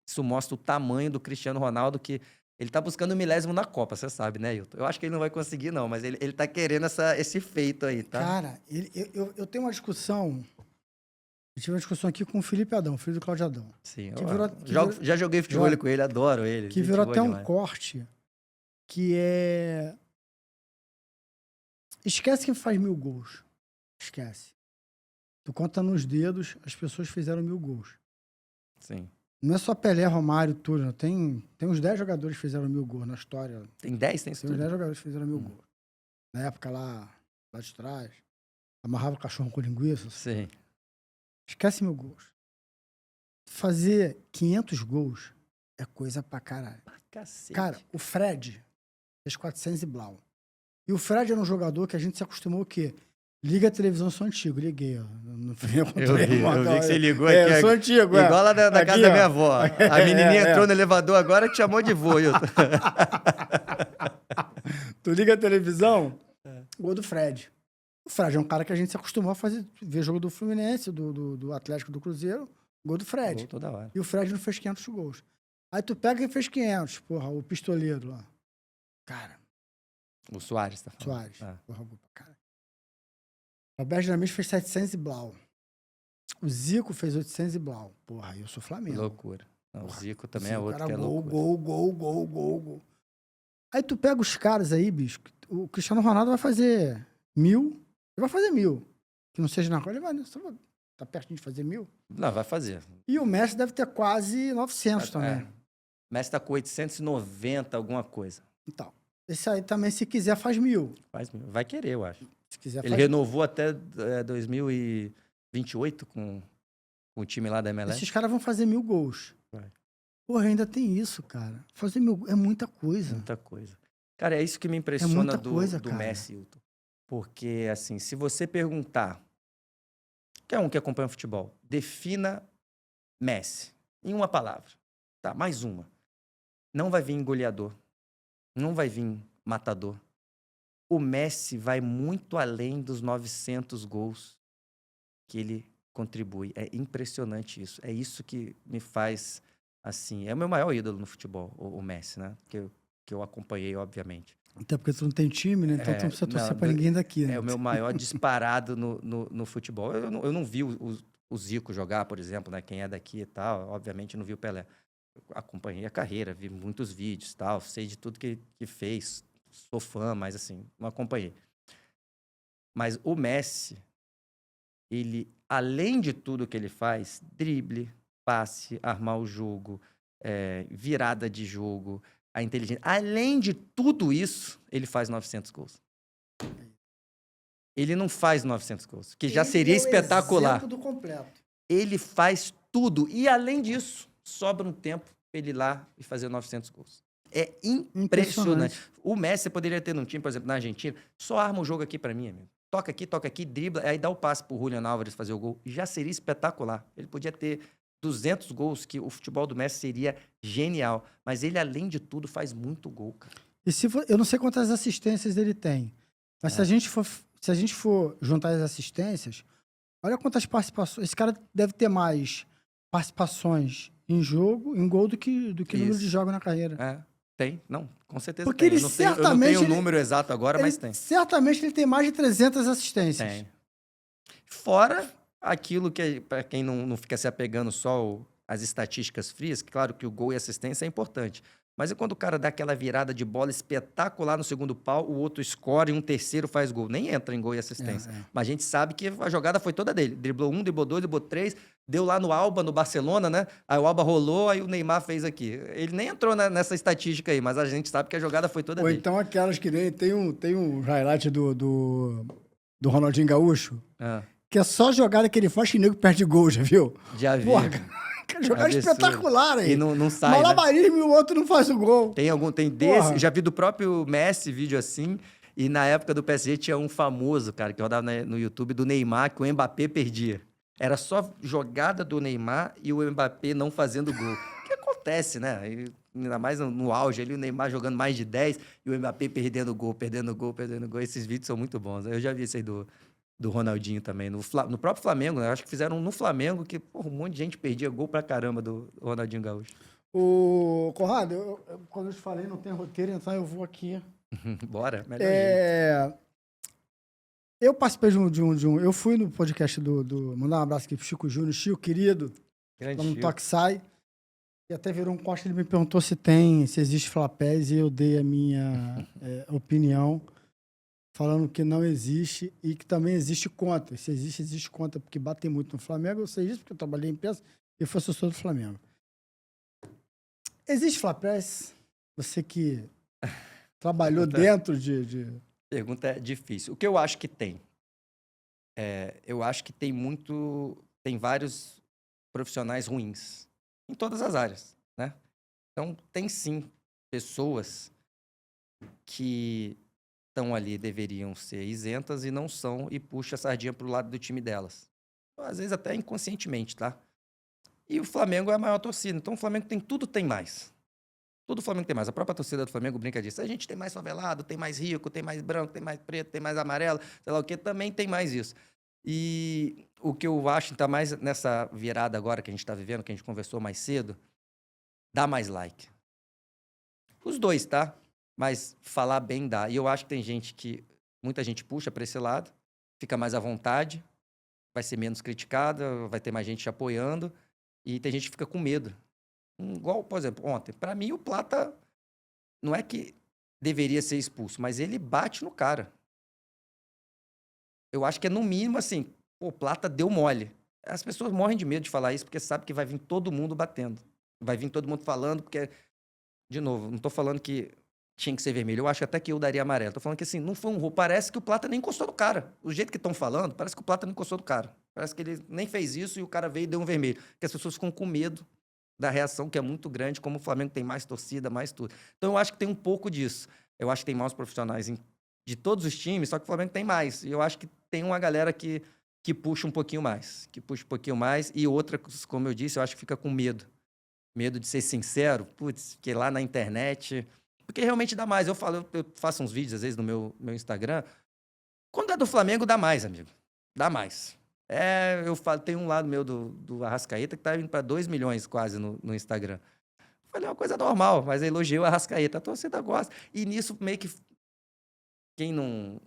isso mostra o tamanho do Cristiano Ronaldo, que ele tá buscando o milésimo na Copa, você sabe, né, Hilton? Eu acho que ele não vai conseguir, não, mas ele tá querendo esse feito aí, tá? Cara, eu tenho uma discussão. Eu tive uma discussão aqui com o Felipe Adão, filho do Cláudio Adão. Sim, já joguei futebol joga. com ele, adoro ele. Que gente virou boa até um demais. corte que é. Esquece quem faz 1000 gols. Esquece. Tu conta nos dedos, as pessoas fizeram 1000 gols. Sim. Não é só Pelé, Romário, tudo. Tem uns 10 jogadores que fizeram 1000 gols na história. Tem 10, tem isso Tem uns tudo. 10 jogadores que fizeram 1000 gols. Na época lá de trás, amarrava o cachorro com linguiça. Sim. Esquece 1000 gols. Fazer 500 gols é coisa pra caralho. Cacete. Cara, o Fred fez 400 e blau. E o Fred era um jogador que a gente se acostumou o quê? Liga a televisão, eu sou antigo, liguei, ó. Não eu vi que você ligou aqui. Eu sou antigo, Igual lá na Aqui, casa da ó. minha avó. A menininha entrou no elevador agora que chamou de vô, Hilton. Tu liga a televisão, gol do Fred. O Fred é um cara que a gente se acostumou a ver jogo do Fluminense, do Atlético, do Cruzeiro, gol do Fred. Gol toda hora. E o Fred não fez 500 gols. Aí tu pega quem fez 500, porra, o pistoleiro lá. Cara, O Suárez, tá falando. Suárez. Porra, gol pra cara. O Roberto Dinamite fez 700 e blau. O Zico fez 800 e blau. Porra, eu sou Flamengo. Loucura. Não, o Zico também Zico é outro era que é loucura. Gol. Aí tu pega os caras aí, bicho. O Cristiano Ronaldo vai fazer 1000. Ele vai fazer 1000. Que não seja na Copa, ele vai, tá pertinho de fazer 1000. Não, vai fazer. E o Messi deve ter quase 900 também. O Messi tá com 890, alguma coisa. Então, esse aí também, se quiser, faz 1000. Vai querer, eu acho. Se quiser, Ele faz... renovou até 2028 com o time lá da MLS. Esses caras vão fazer 1000 gols. Vai. Porra, ainda tem isso, cara. Fazer 1000 gols é muita coisa. Muita coisa. Cara, é isso que me impressiona do cara. Messi, Hilton. Porque, assim, se você perguntar, qualquer um que acompanha o futebol, defina Messi em uma palavra. Tá, mais uma. Não vai vir goleador. Não vai vir matador. O Messi vai muito além dos 900 gols que ele contribui. É impressionante isso. É isso que me faz, assim... É o meu maior ídolo no futebol, o Messi, né? Que eu acompanhei, obviamente. Até porque tu não tem time, né? Então tu não precisa torcer pra ninguém daqui, né? É o meu maior disparado no futebol. Eu não vi o Zico jogar, por exemplo, né? Quem é daqui e tal. Obviamente não vi o Pelé. Eu acompanhei a carreira, vi muitos vídeos e tal. Sei de tudo que fez. Sou fã, mas assim, não acompanhei. Mas o Messi, ele, além de tudo que ele faz, drible, passe, armar o jogo, virada de jogo, a inteligência. Além de tudo isso, ele faz 900 gols. Ele não faz 900 gols, que já seria espetacular. Exemplo do completo. Ele faz tudo. E, além disso, sobra um tempo pra ele ir lá e fazer 900 gols. É impressionante. O Messi você poderia ter num time, por exemplo, na Argentina, só arma o jogo aqui pra mim, amigo. Toca aqui, dribla, aí dá o passe pro Julián Álvares fazer o gol. Já seria espetacular. Ele podia ter 200 gols, que o futebol do Messi seria genial. Mas ele, além de tudo, faz muito gol, cara. E eu não sei quantas assistências ele tem, mas se a gente for juntar as assistências, olha quantas participações. Esse cara deve ter mais participações em jogo, em gol, do que número de jogos na carreira. Tem, não, com certeza porque tem. Ele eu não tenho o número exato agora, mas tem. Certamente ele tem mais de 300 assistências. Tem. Fora aquilo que, para quem não fica se apegando só às estatísticas frias, que claro que o gol e assistência é importante. Mas é quando o cara dá aquela virada de bola espetacular no segundo pau, o outro score e um terceiro faz gol. Nem entra em gol e assistência. Mas a gente sabe que a jogada foi toda dele. Driblou 1, driblou 2, driblou 3, deu lá no Alba, no Barcelona, né? Aí o Alba rolou, aí o Neymar fez aqui. Ele nem entrou nessa estatística aí, mas a gente sabe que a jogada foi toda dele. Ou então aquelas que nem... Tem um highlight do Ronaldinho Gaúcho, que é só jogada que ele faz que o nego perde gol, já viu? Já vi. Porra, jogada espetacular aí. E não sai, malabarismo, né? E o outro não faz o gol. Tem desse, já vi do próprio Messi vídeo assim, e na época do PSG tinha um famoso, cara, que rodava no YouTube, do Neymar, que o Mbappé perdia. Era só jogada do Neymar e o Mbappé não fazendo gol. O que acontece, né? Ainda mais no auge ali, o Neymar jogando mais de 10 e o Mbappé perdendo gol. Esses vídeos são muito bons. Eu já vi esse aí do Ronaldinho também. No próprio Flamengo, né? Acho que fizeram no Flamengo que um monte de gente perdia gol pra caramba do Ronaldinho Gaúcho. Conrado, quando eu te falei, não tem roteiro, então eu vou aqui. Bora, melhor jeito. Eu participei de um... Eu fui no podcast mandar um abraço aqui pro Chico Júnior. Chico, querido. Grande no Chico. Toque Sai. E até virou um corte, ele me perguntou se existe Flapés, e eu dei a minha opinião, falando que não existe e que também existe conta. Se existe conta, porque batem muito no Flamengo. Eu sei isso porque eu trabalhei em imprensa e fui assessor do Flamengo. Existe Flapés? Você que trabalhou dentro de... Pergunta é difícil. O que eu acho que tem? Eu acho que tem vários profissionais ruins em todas as áreas, né? Então, tem sim pessoas que estão ali, deveriam ser isentas e não são, e puxa a sardinha pro lado do time delas. Às vezes até inconscientemente, tá? E o Flamengo é a maior torcida. Então, o Flamengo tem mais. Tudo o Flamengo tem mais. A própria torcida do Flamengo brinca disso. A gente tem mais favelado, tem mais rico, tem mais branco, tem mais preto, tem mais amarelo, sei lá o quê. Também tem mais isso. E o que eu acho que tá mais nessa virada agora que a gente está vivendo, que a gente conversou mais cedo, dá mais like. Os dois, tá? Mas falar bem dá. E eu acho que tem muita gente puxa para esse lado, fica mais à vontade, vai ser menos criticada, vai ter mais gente apoiando, e tem gente que fica com medo. Igual, por exemplo, ontem, para mim o Plata não é que deveria ser expulso, mas ele bate no cara. Eu acho que é no mínimo assim, o Plata deu mole. As pessoas morrem de medo de falar isso porque sabe que vai vir todo mundo batendo. Vai vir todo mundo falando porque, de novo, não tô falando que tinha que ser vermelho. Eu acho até que eu daria amarelo. Tô falando que assim, não foi um roubo. Parece que o Plata nem encostou no cara. O jeito que estão falando, parece que o Plata não encostou no cara. Parece que ele nem fez isso e o cara veio e deu um vermelho. Porque as pessoas ficam com medo da reação, que é muito grande, como o Flamengo tem mais torcida, mais tudo. Então, eu acho que tem um pouco disso. Eu acho que tem mais profissionais de todos os times, só que o Flamengo tem mais. E eu acho que tem uma galera que puxa um pouquinho mais. E outras, como eu disse, eu acho que fica com medo. Medo de ser sincero. Putz, que lá na internet... Porque realmente dá mais. Eu faço uns vídeos, às vezes, no meu Instagram. Quando é do Flamengo, dá mais, amigo. Dá mais. Tem um lado meu do Arrascaeta que tá indo para 2 milhões quase no Instagram. Falei, é uma coisa normal, mas elogiei o Arrascaeta. A torcida gosta. E nisso, meio que quem não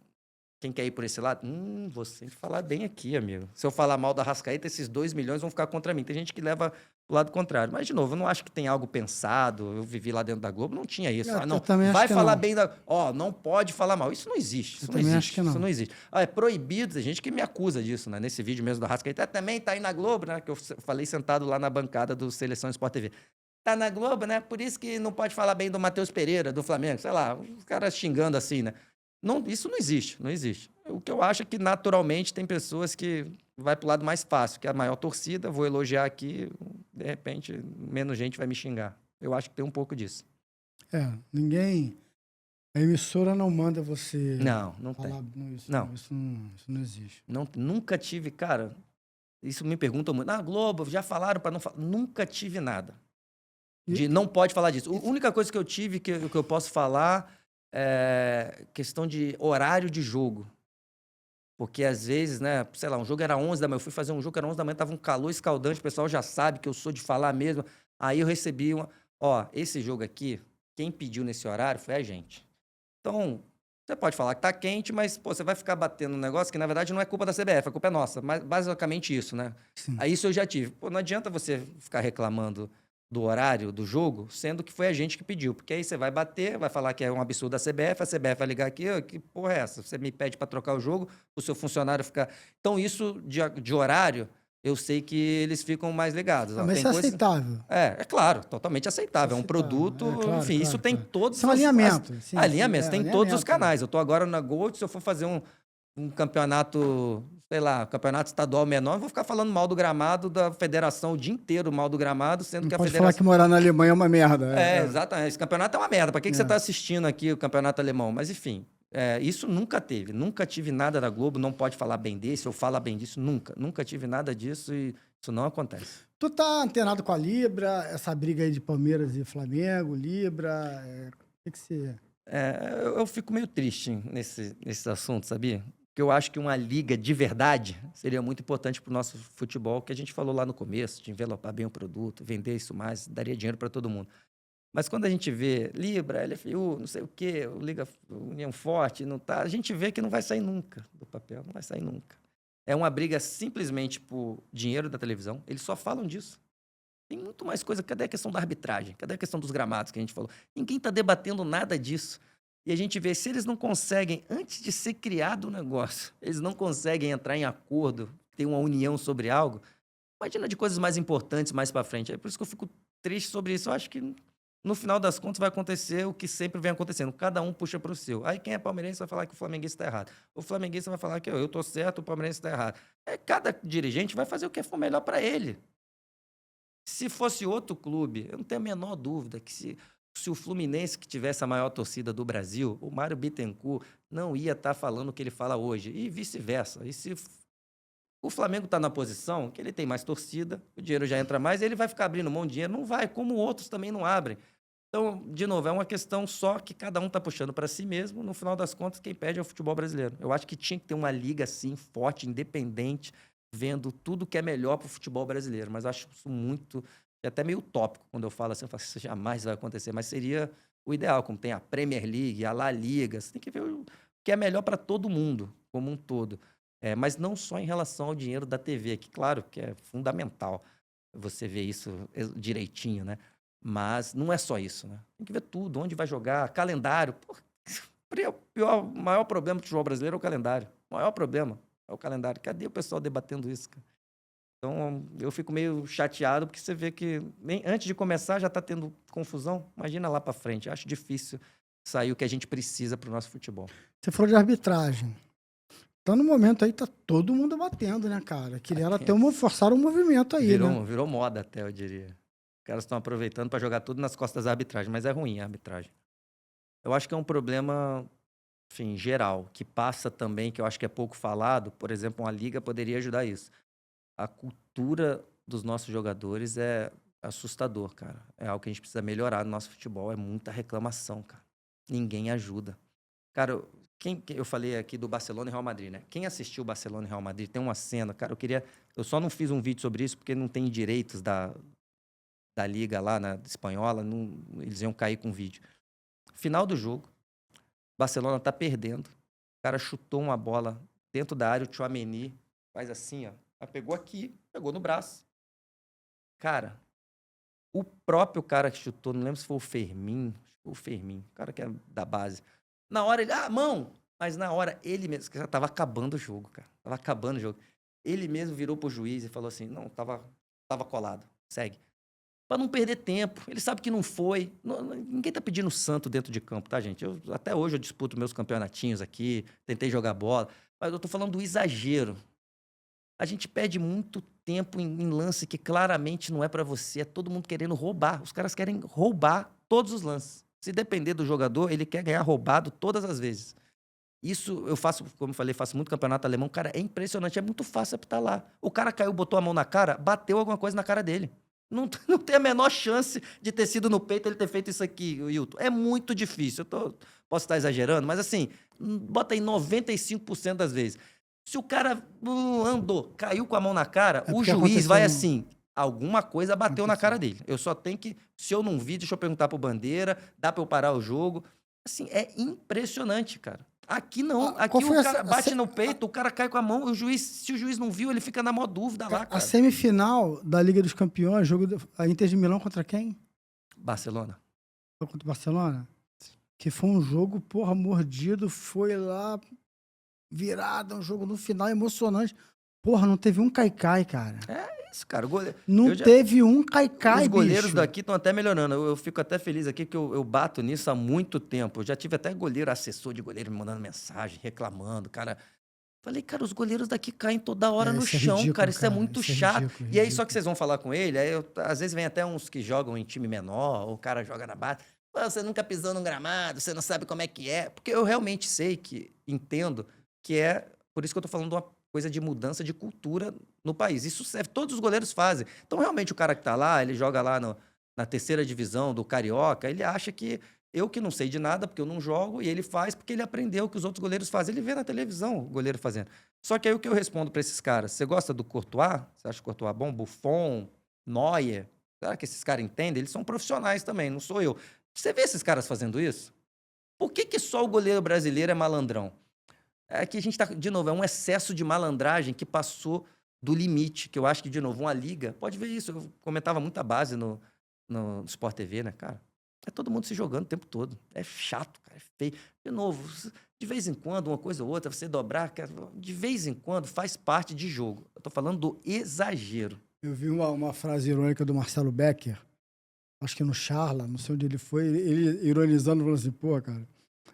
Quem quer ir por esse lado? Você tem que falar bem aqui, amigo. Se eu falar mal da Arrascaeta, esses 2 milhões vão ficar contra mim. Tem gente que leva pro lado contrário. Mas, de novo, eu não acho que tem algo pensado. Eu vivi lá dentro da Globo, não tinha isso. Eu Não, também acho vai que falar não. bem da... Ó, não pode falar mal. Isso não existe. Eu Isso não também acho existe. que não. Isso não existe. É proibido. Tem gente que me acusa disso, né? Nesse vídeo mesmo da Arrascaeta. Também tá aí na Globo, né? Que eu falei sentado lá na bancada do Seleção Sport TV. Tá na Globo, né? Por isso que não pode falar bem do Matheus Pereira, do Flamengo. Sei lá, os caras xingando assim, né? Não, isso não existe, não existe. O que eu acho é que, naturalmente, tem pessoas que vai pro lado mais fácil, que é a maior torcida, vou elogiar aqui, de repente, menos gente vai me xingar. Eu acho que tem um pouco disso. Ninguém... A emissora não manda você Não falar tem. isso. Não. Isso não existe. Nunca tive, cara, isso me perguntam muito. Globo, já falaram para não falar. Nunca tive nada. Não pode falar disso. A única coisa que eu tive, que eu posso falar, é questão de horário de jogo. Porque às vezes, né, sei lá, um jogo era 11 da manhã, eu fui fazer um jogo que era 11 da manhã, tava um calor escaldante, o pessoal já sabe que eu sou de falar mesmo. Aí eu recebi esse jogo aqui, quem pediu nesse horário foi a gente. Então, você pode falar que tá quente, mas, pô, você vai ficar batendo um negócio que, na verdade, não é culpa da CBF, a culpa é nossa. Mas, basicamente isso, né? Sim. Aí isso eu já tive. Pô, não adianta você ficar reclamando do horário do jogo, sendo que foi a gente que pediu. Porque aí você vai bater, vai falar que é um absurdo da CBF, a CBF vai ligar aqui, que porra é essa? Você me pede para trocar o jogo, o seu funcionário ficar... Então, isso de horário, eu sei que eles ficam mais ligados. Mas isso é aceitável. É claro, totalmente aceitável. É um produto, claro, enfim, isso tem todos São alinhamentos. Alinhamentos, tem todos os canais. Eu tô agora na Gold, se eu for fazer um campeonato, sei lá, campeonato estadual menor, eu vou ficar falando mal do gramado da federação o dia inteiro, mal do gramado, sendo não que a pode federação... falar que morar na Alemanha é uma merda. Exatamente. Esse campeonato é uma merda. Para que você está assistindo aqui o campeonato alemão? Mas, enfim, isso nunca teve. Nunca tive nada da Globo, não pode falar bem desse ou fala bem disso. Nunca. Nunca tive nada disso e isso não acontece. Tu tá antenado com a Libra, essa briga aí de Palmeiras e Flamengo, Libra, o que você... Eu fico meio triste nesse assunto, sabia? Porque eu acho que uma liga de verdade seria muito importante para o nosso futebol, que a gente falou lá no começo, de envelopar bem o produto, vender isso mais, daria dinheiro para todo mundo. Mas quando a gente vê Libra, LFU, não sei o quê, Liga União Forte, não tá, a gente vê que não vai sair nunca do papel, não vai sair nunca. É uma briga simplesmente por dinheiro da televisão, eles só falam disso. Tem muito mais coisa. Cadê a questão da arbitragem? Cadê a questão dos gramados que a gente falou? Ninguém está debatendo nada disso. E a gente vê, se eles não conseguem, antes de ser criado o negócio, eles não conseguem entrar em acordo, ter uma união sobre algo, imagina de coisas mais importantes mais para frente. É por isso que eu fico triste sobre isso. Eu acho que, no final das contas, vai acontecer o que sempre vem acontecendo. Cada um puxa para o seu. Aí quem é palmeirense vai falar que o flamenguista está errado. O flamenguista vai falar que eu estou certo, o palmeirense está errado. Cada dirigente vai fazer o que for melhor para ele. Se fosse outro clube, eu não tenho a menor dúvida que se o Fluminense, que tivesse a maior torcida do Brasil, o Mário Bittencourt não ia estar falando o que ele fala hoje, e vice-versa. E se o Flamengo está na posição que ele tem mais torcida, o dinheiro já entra mais, ele vai ficar abrindo mão de dinheiro? Não vai, como outros também não abrem. Então, de novo, é uma questão só que cada um está puxando para si mesmo. No final das contas, quem perde é o futebol brasileiro. Eu acho que tinha que ter uma liga assim, forte, independente, vendo tudo que é melhor para o futebol brasileiro. Mas eu acho isso muito, até meio utópico quando eu falo assim, eu falo, isso jamais vai acontecer, mas seria o ideal, como tem a Premier League, a La Liga, você tem que ver o que é melhor para todo mundo, como um todo. Mas não só em relação ao dinheiro da TV, que claro que é fundamental você ver isso direitinho, né? Mas não é só isso, né? Tem que ver tudo, onde vai jogar, calendário. O maior problema do futebol brasileiro é o calendário. O maior problema é o calendário. Cadê o pessoal debatendo isso, cara? Então, eu fico meio chateado, porque você vê que antes de começar já está tendo confusão. Imagina lá para frente. Eu acho difícil sair o que a gente precisa para o nosso futebol. Você falou de arbitragem. Então, no momento aí, tá todo mundo batendo, né, cara? Queria forçar um movimento aí, né? Virou moda até, eu diria. Os caras estão aproveitando para jogar tudo nas costas da arbitragem, mas é ruim a arbitragem. Eu acho que é um problema, enfim, geral, que passa também, que eu acho que é pouco falado. Por exemplo, uma liga poderia ajudar isso. A cultura dos nossos jogadores é assustador, cara. É algo que a gente precisa melhorar no nosso futebol. É muita reclamação, cara. Ninguém ajuda. Cara, eu falei aqui do Barcelona e Real Madrid, né? Quem assistiu o Barcelona e Real Madrid tem uma cena, cara, eu só não fiz um vídeo sobre isso porque não tem direitos da liga lá, na espanhola, eles iam cair com o vídeo. Final do jogo, Barcelona tá perdendo, O cara chutou uma bola dentro da área, o Tchouaméni faz assim, ó. Ela pegou aqui, pegou no braço. Cara, o próprio cara que chutou, não lembro se foi o Fermin, acho que foi o Fermin, o cara que é da base. Na hora ele, mão! Mas na hora ele mesmo, que já tava acabando o jogo, cara. Tava acabando o jogo. Ele mesmo virou pro juiz e falou assim: não, tava colado, segue. Pra não perder tempo. Ele sabe que não foi. Ninguém tá pedindo santo dentro de campo, tá, gente? Até hoje eu disputo meus campeonatinhos aqui, tentei jogar bola, mas eu tô falando do exagero. A gente perde muito tempo em lance que claramente não é pra você, é todo mundo querendo roubar. Os caras querem roubar todos os lances. Se depender do jogador, ele quer ganhar roubado todas as vezes. Isso eu faço, como eu falei, faço muito campeonato alemão. Cara, é impressionante, é muito fácil apitar lá. O cara caiu, botou a mão na cara, bateu alguma coisa na cara dele. Não, não tem a menor chance de ter sido no peito ele ter feito isso aqui, Wilton. É muito difícil. Posso estar exagerando, mas assim, bota aí 95% das vezes. Se o cara andou, caiu com a mão na cara, o juiz vai assim, alguma coisa bateu na cara dele. Eu só tenho que, se eu não vi, deixa eu perguntar pro Bandeira, dá pra eu parar o jogo. Assim, é impressionante, cara. Aqui não. Aqui o cara bate no peito, o cara cai com a mão, o juiz, se o juiz não viu, ele fica na maior dúvida lá, cara. A semifinal da Liga dos Campeões, jogo a Inter de Milão contra quem? Barcelona. Contra o Barcelona? Que foi um jogo, porra, mordido, foi lá, virada, um jogo no final emocionante. Porra, não teve um caicai, cara. É isso, cara. Não teve um caicai, Os goleiros bicho. daqui estão até melhorando. Eu fico até feliz aqui que eu bato nisso há muito tempo. Eu já tive até goleiro, assessor de goleiro me mandando mensagem, reclamando, cara. Falei, cara, os goleiros daqui caem toda hora no chão, ridículo, cara. Isso é muito chato. Ridículo. E aí, só que vocês vão falar com ele, aí às vezes vem até uns que jogam em time menor, ou o cara joga na base. Você nunca pisou num gramado, você não sabe como é que é. Porque eu realmente sei entendo que é. Por isso que eu tô falando de uma coisa de mudança de cultura no país. Isso serve, todos os goleiros fazem. Então, realmente, o cara que tá lá, ele joga lá na terceira divisão do Carioca, ele acha que eu que não sei de nada, porque eu não jogo, e ele faz porque ele aprendeu o que os outros goleiros fazem. Ele vê na televisão o goleiro fazendo. Só que aí o que eu respondo pra esses caras? Você gosta do Courtois? Você acha o Courtois bom? Buffon, Neuer? Será que esses caras entendem? Eles são profissionais também, não sou eu. Você vê esses caras fazendo isso? Por que só o goleiro brasileiro é malandrão? É que a gente tá, de novo, é um excesso de malandragem que passou do limite, que eu acho que, de novo, uma liga, pode ver isso, eu comentava muita base no Sport TV, né, cara? É todo mundo se jogando o tempo todo. É chato, cara, é feio. De novo, de vez em quando, uma coisa ou outra, você dobrar, cara, de vez em quando faz parte de jogo. Eu tô falando do exagero. Eu vi uma frase irônica do Marcelo Becker, acho que no Charla, não sei onde ele foi, ele ironizando, falando assim, pô, cara,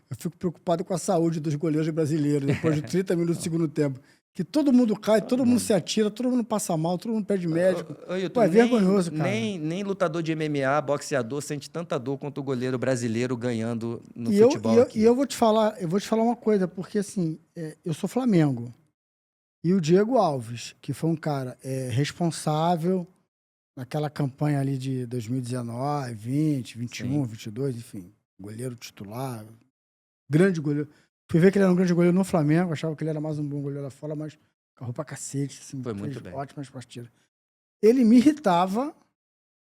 eu fico preocupado com a saúde dos goleiros brasileiros, depois de 30 minutos do segundo tempo. Que todo mundo cai, todo mundo se atira, todo mundo passa mal, todo mundo perde médico. Pô, é vergonhoso, cara. Nem lutador de MMA, boxeador, sente tanta dor quanto o goleiro brasileiro ganhando no futebol aqui. E eu vou te falar uma coisa, porque assim, eu sou Flamengo. E o Diego Alves, que foi um cara responsável naquela campanha ali de 2019, 20, 21, Sim. 22, enfim, goleiro titular, grande goleiro. Fui ver que ele era um grande goleiro no Flamengo, achava que ele era mais um bom goleiro lá fora, mas carrou pra cacete, assim, foi muito bem. Ótimas partidas. Ele me irritava,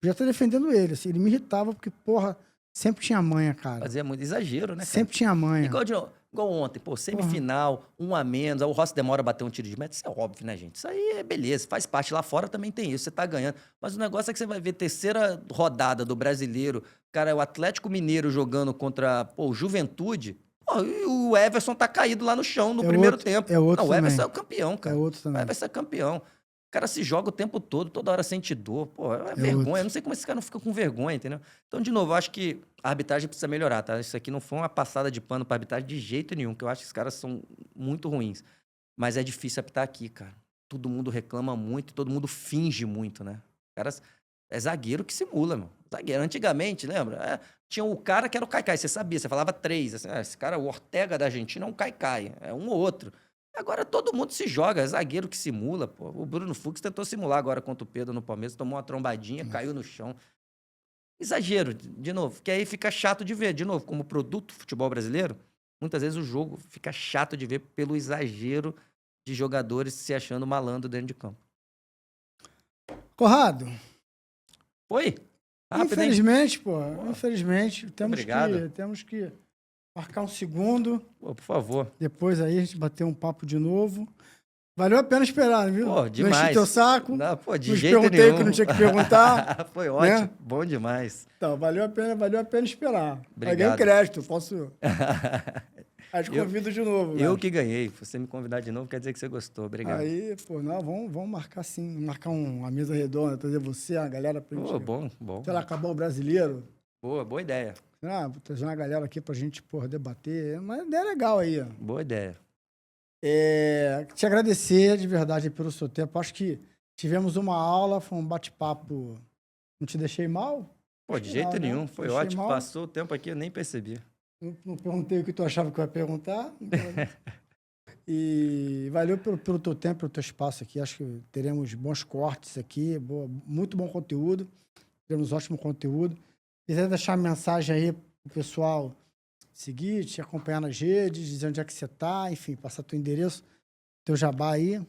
já tô defendendo ele, assim, ele me irritava porque, porra, sempre tinha manha, cara. Fazia muito exagero, né, cara? Sempre tinha manha. Igual ontem, pô, semifinal, um a menos, o Rossi demora a bater um tiro de meta, isso é óbvio, né, gente? Isso aí é beleza, faz parte. Lá fora também tem isso, você tá ganhando. Mas o negócio é que você vai ver terceira rodada do brasileiro, cara, o Atlético Mineiro jogando contra, o Juventude, e o Everson tá caído lá no chão no primeiro tempo. Não, o Everson é o campeão, cara. É outro também. O Everson é campeão. O cara se joga o tempo todo, toda hora sente dor. Pô, é vergonha. Outro. Eu não sei como esse cara não fica com vergonha, entendeu? Então, de novo, eu acho que a arbitragem precisa melhorar, tá? Isso aqui não foi uma passada de pano pra arbitragem de jeito nenhum, que eu acho que esses caras são muito ruins. Mas é difícil apitar aqui, cara. Todo mundo reclama muito, todo mundo finge muito, né? Caras, é zagueiro que simula, meu. Zagueiro. Antigamente, lembra? Tinha o cara que era o Caicai, você sabia, você falava 3. Assim, esse cara, o Ortega da Argentina, é um Caicai, é um ou outro. Agora todo mundo se joga, é zagueiro que simula, pô. O Bruno Fux tentou simular agora contra o Pedro no Palmeiras, tomou uma trombadinha, caiu no chão. Exagero, de novo, que aí fica chato de ver. De novo, como produto futebol brasileiro, muitas vezes o jogo fica chato de ver pelo exagero de jogadores se achando malandro dentro de campo. Corrado. Foi? Infelizmente, pô, temos Obrigado. que Marcar um segundo, Pô, por favor. depois aí a gente bater um papo de novo. Valeu a pena esperar, viu? Pô, Não enchi demais. teu saco. Não, pô, de Não te jeito perguntei o nenhum. que não tinha que perguntar. Foi né? ótimo, bom demais. Então, valeu a pena esperar. Paguei Obrigado. um crédito, posso... Aí te Eu- convido de novo. Eu velho. que ganhei. Se você me convidar de novo, quer dizer que você gostou. Obrigado. Aí, pô, não, vamos marcar sim. Marcar uma mesa redonda, trazer você, a galera pra gente... Pô, bom, bom. Sei lá, acabar o brasileiro. Boa ideia. Vou trazer uma galera aqui pra gente, porra, debater. Uma ideia legal aí, ó. Boa ideia. Te agradecer de verdade pelo seu tempo. Acho que tivemos uma aula, foi um bate-papo. Não te deixei mal? Pô, Acho de que jeito não, né? nenhum. Foi Achei ótimo. mal. Passou o tempo aqui, eu nem percebi. Não perguntei o que tu achava que eu ia perguntar. E valeu pelo teu tempo, pelo teu espaço aqui. Acho que teremos bons cortes aqui, muito bom conteúdo. Teremos ótimo conteúdo. Quiser deixar uma mensagem aí pro pessoal seguir, te acompanhar nas redes, dizer onde é que você tá, enfim, passar teu endereço, teu jabá aí.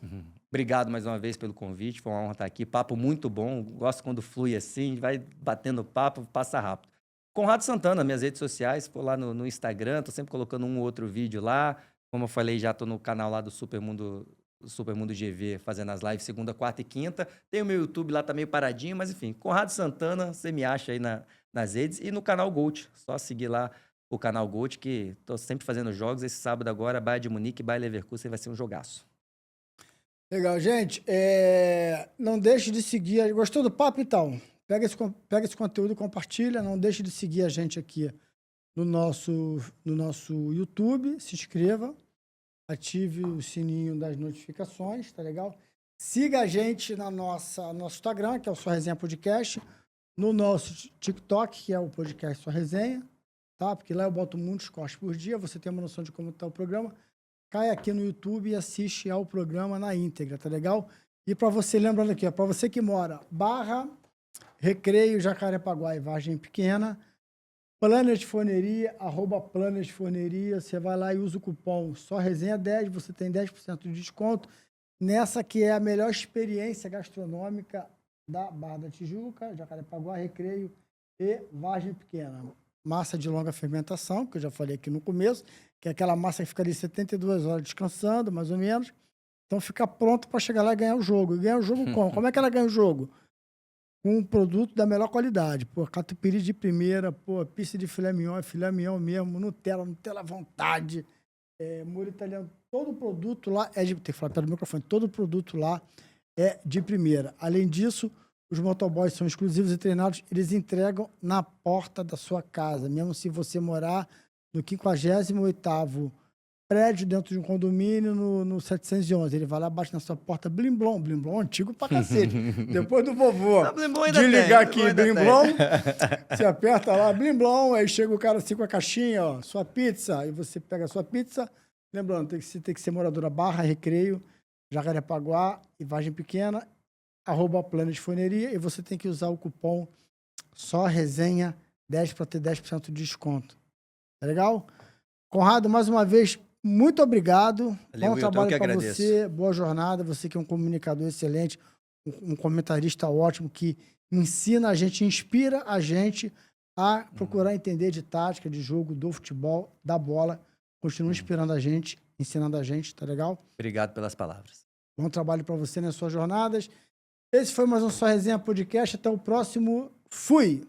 Obrigado mais uma vez pelo convite. Foi uma honra estar aqui. Papo muito bom. Gosto quando flui assim, vai batendo papo, passa rápido. Conrado Santana, minhas redes sociais, for lá no Instagram, tô sempre colocando um ou outro vídeo lá. Como eu falei, já tô no canal lá do Supermundo GV, fazendo as lives segunda, quarta e quinta. Tem o meu YouTube lá, tá meio paradinho, mas enfim, Conrado Santana, você me acha aí nas redes. E no canal Gold, só seguir lá o canal Gold, que tô sempre fazendo jogos. Esse sábado agora, Bayern de Munique e Bayer Leverkusen vai ser um jogaço. Legal, gente. Não deixe de seguir. Gostou do papo, então? Pega esse conteúdo, compartilha. Não deixe de seguir a gente aqui no nosso YouTube. Se inscreva. Ative o sininho das notificações, tá legal? Siga a gente no nosso Instagram, que é o Sua Resenha Podcast. No nosso TikTok, que é o podcast Sua Resenha. Tá? Porque lá eu boto muitos cortes por dia. Você tem uma noção de como está o programa. Cai aqui no YouTube e assiste ao programa na íntegra, tá legal? E para você, lembrando aqui, para você que mora Barra, Recreio, Jacarepaguá e Vargem Pequena, Planet Forneria, @Planet Forneria, você vai lá e usa o cupom Só Resenha 10, você tem 10% de desconto nessa que é a melhor experiência gastronômica da Barra da Tijuca, Jacarepaguá, Recreio e Vargem Pequena. Massa de longa fermentação, que eu já falei aqui no começo, que é aquela massa que fica ali 72 horas descansando, mais ou menos. Então fica pronto para chegar lá e ganhar o jogo. E ganhar o jogo como? Como é que ela ganha o jogo? Com um produto da melhor qualidade. Pô, catupiry de primeira, pô, pizza de filé mignon mesmo, Nutella à vontade, molho italiano. Todo produto lá é de... Tem que falar perto do microfone. Todo produto lá é de primeira. Além disso, os motoboys são exclusivos e treinados, eles entregam na porta da sua casa, mesmo se você morar no 58º prédio dentro de um condomínio no 711. Ele vai lá, bate na sua porta, Blimblom antigo pra cacete. Depois do vovô de ligar aqui, Blimblom, você aperta lá, Blimblom, aí chega o cara assim com a caixinha, ó, sua pizza, aí você pega a sua pizza. Lembrando, tem que ser moradora Barra, Recreio, Jacarepaguá e Vargem Pequena, @Planet Forneria, e você tem que usar o cupom Só Resenha 10 para ter 10% de desconto. Tá legal? Conrado, mais uma vez, muito obrigado. Valeu, Bom Wilton, eu trabalho que para agradeço. você, boa jornada. Você que é um comunicador excelente, um comentarista ótimo, que ensina a gente, inspira a gente a procurar entender de tática, de jogo, do futebol, da bola. Continua inspirando a gente, ensinando a gente, tá legal? Obrigado pelas palavras. Bom trabalho para você nas suas jornadas. Esse foi mais um Só Resenha Podcast. Até o próximo. Fui!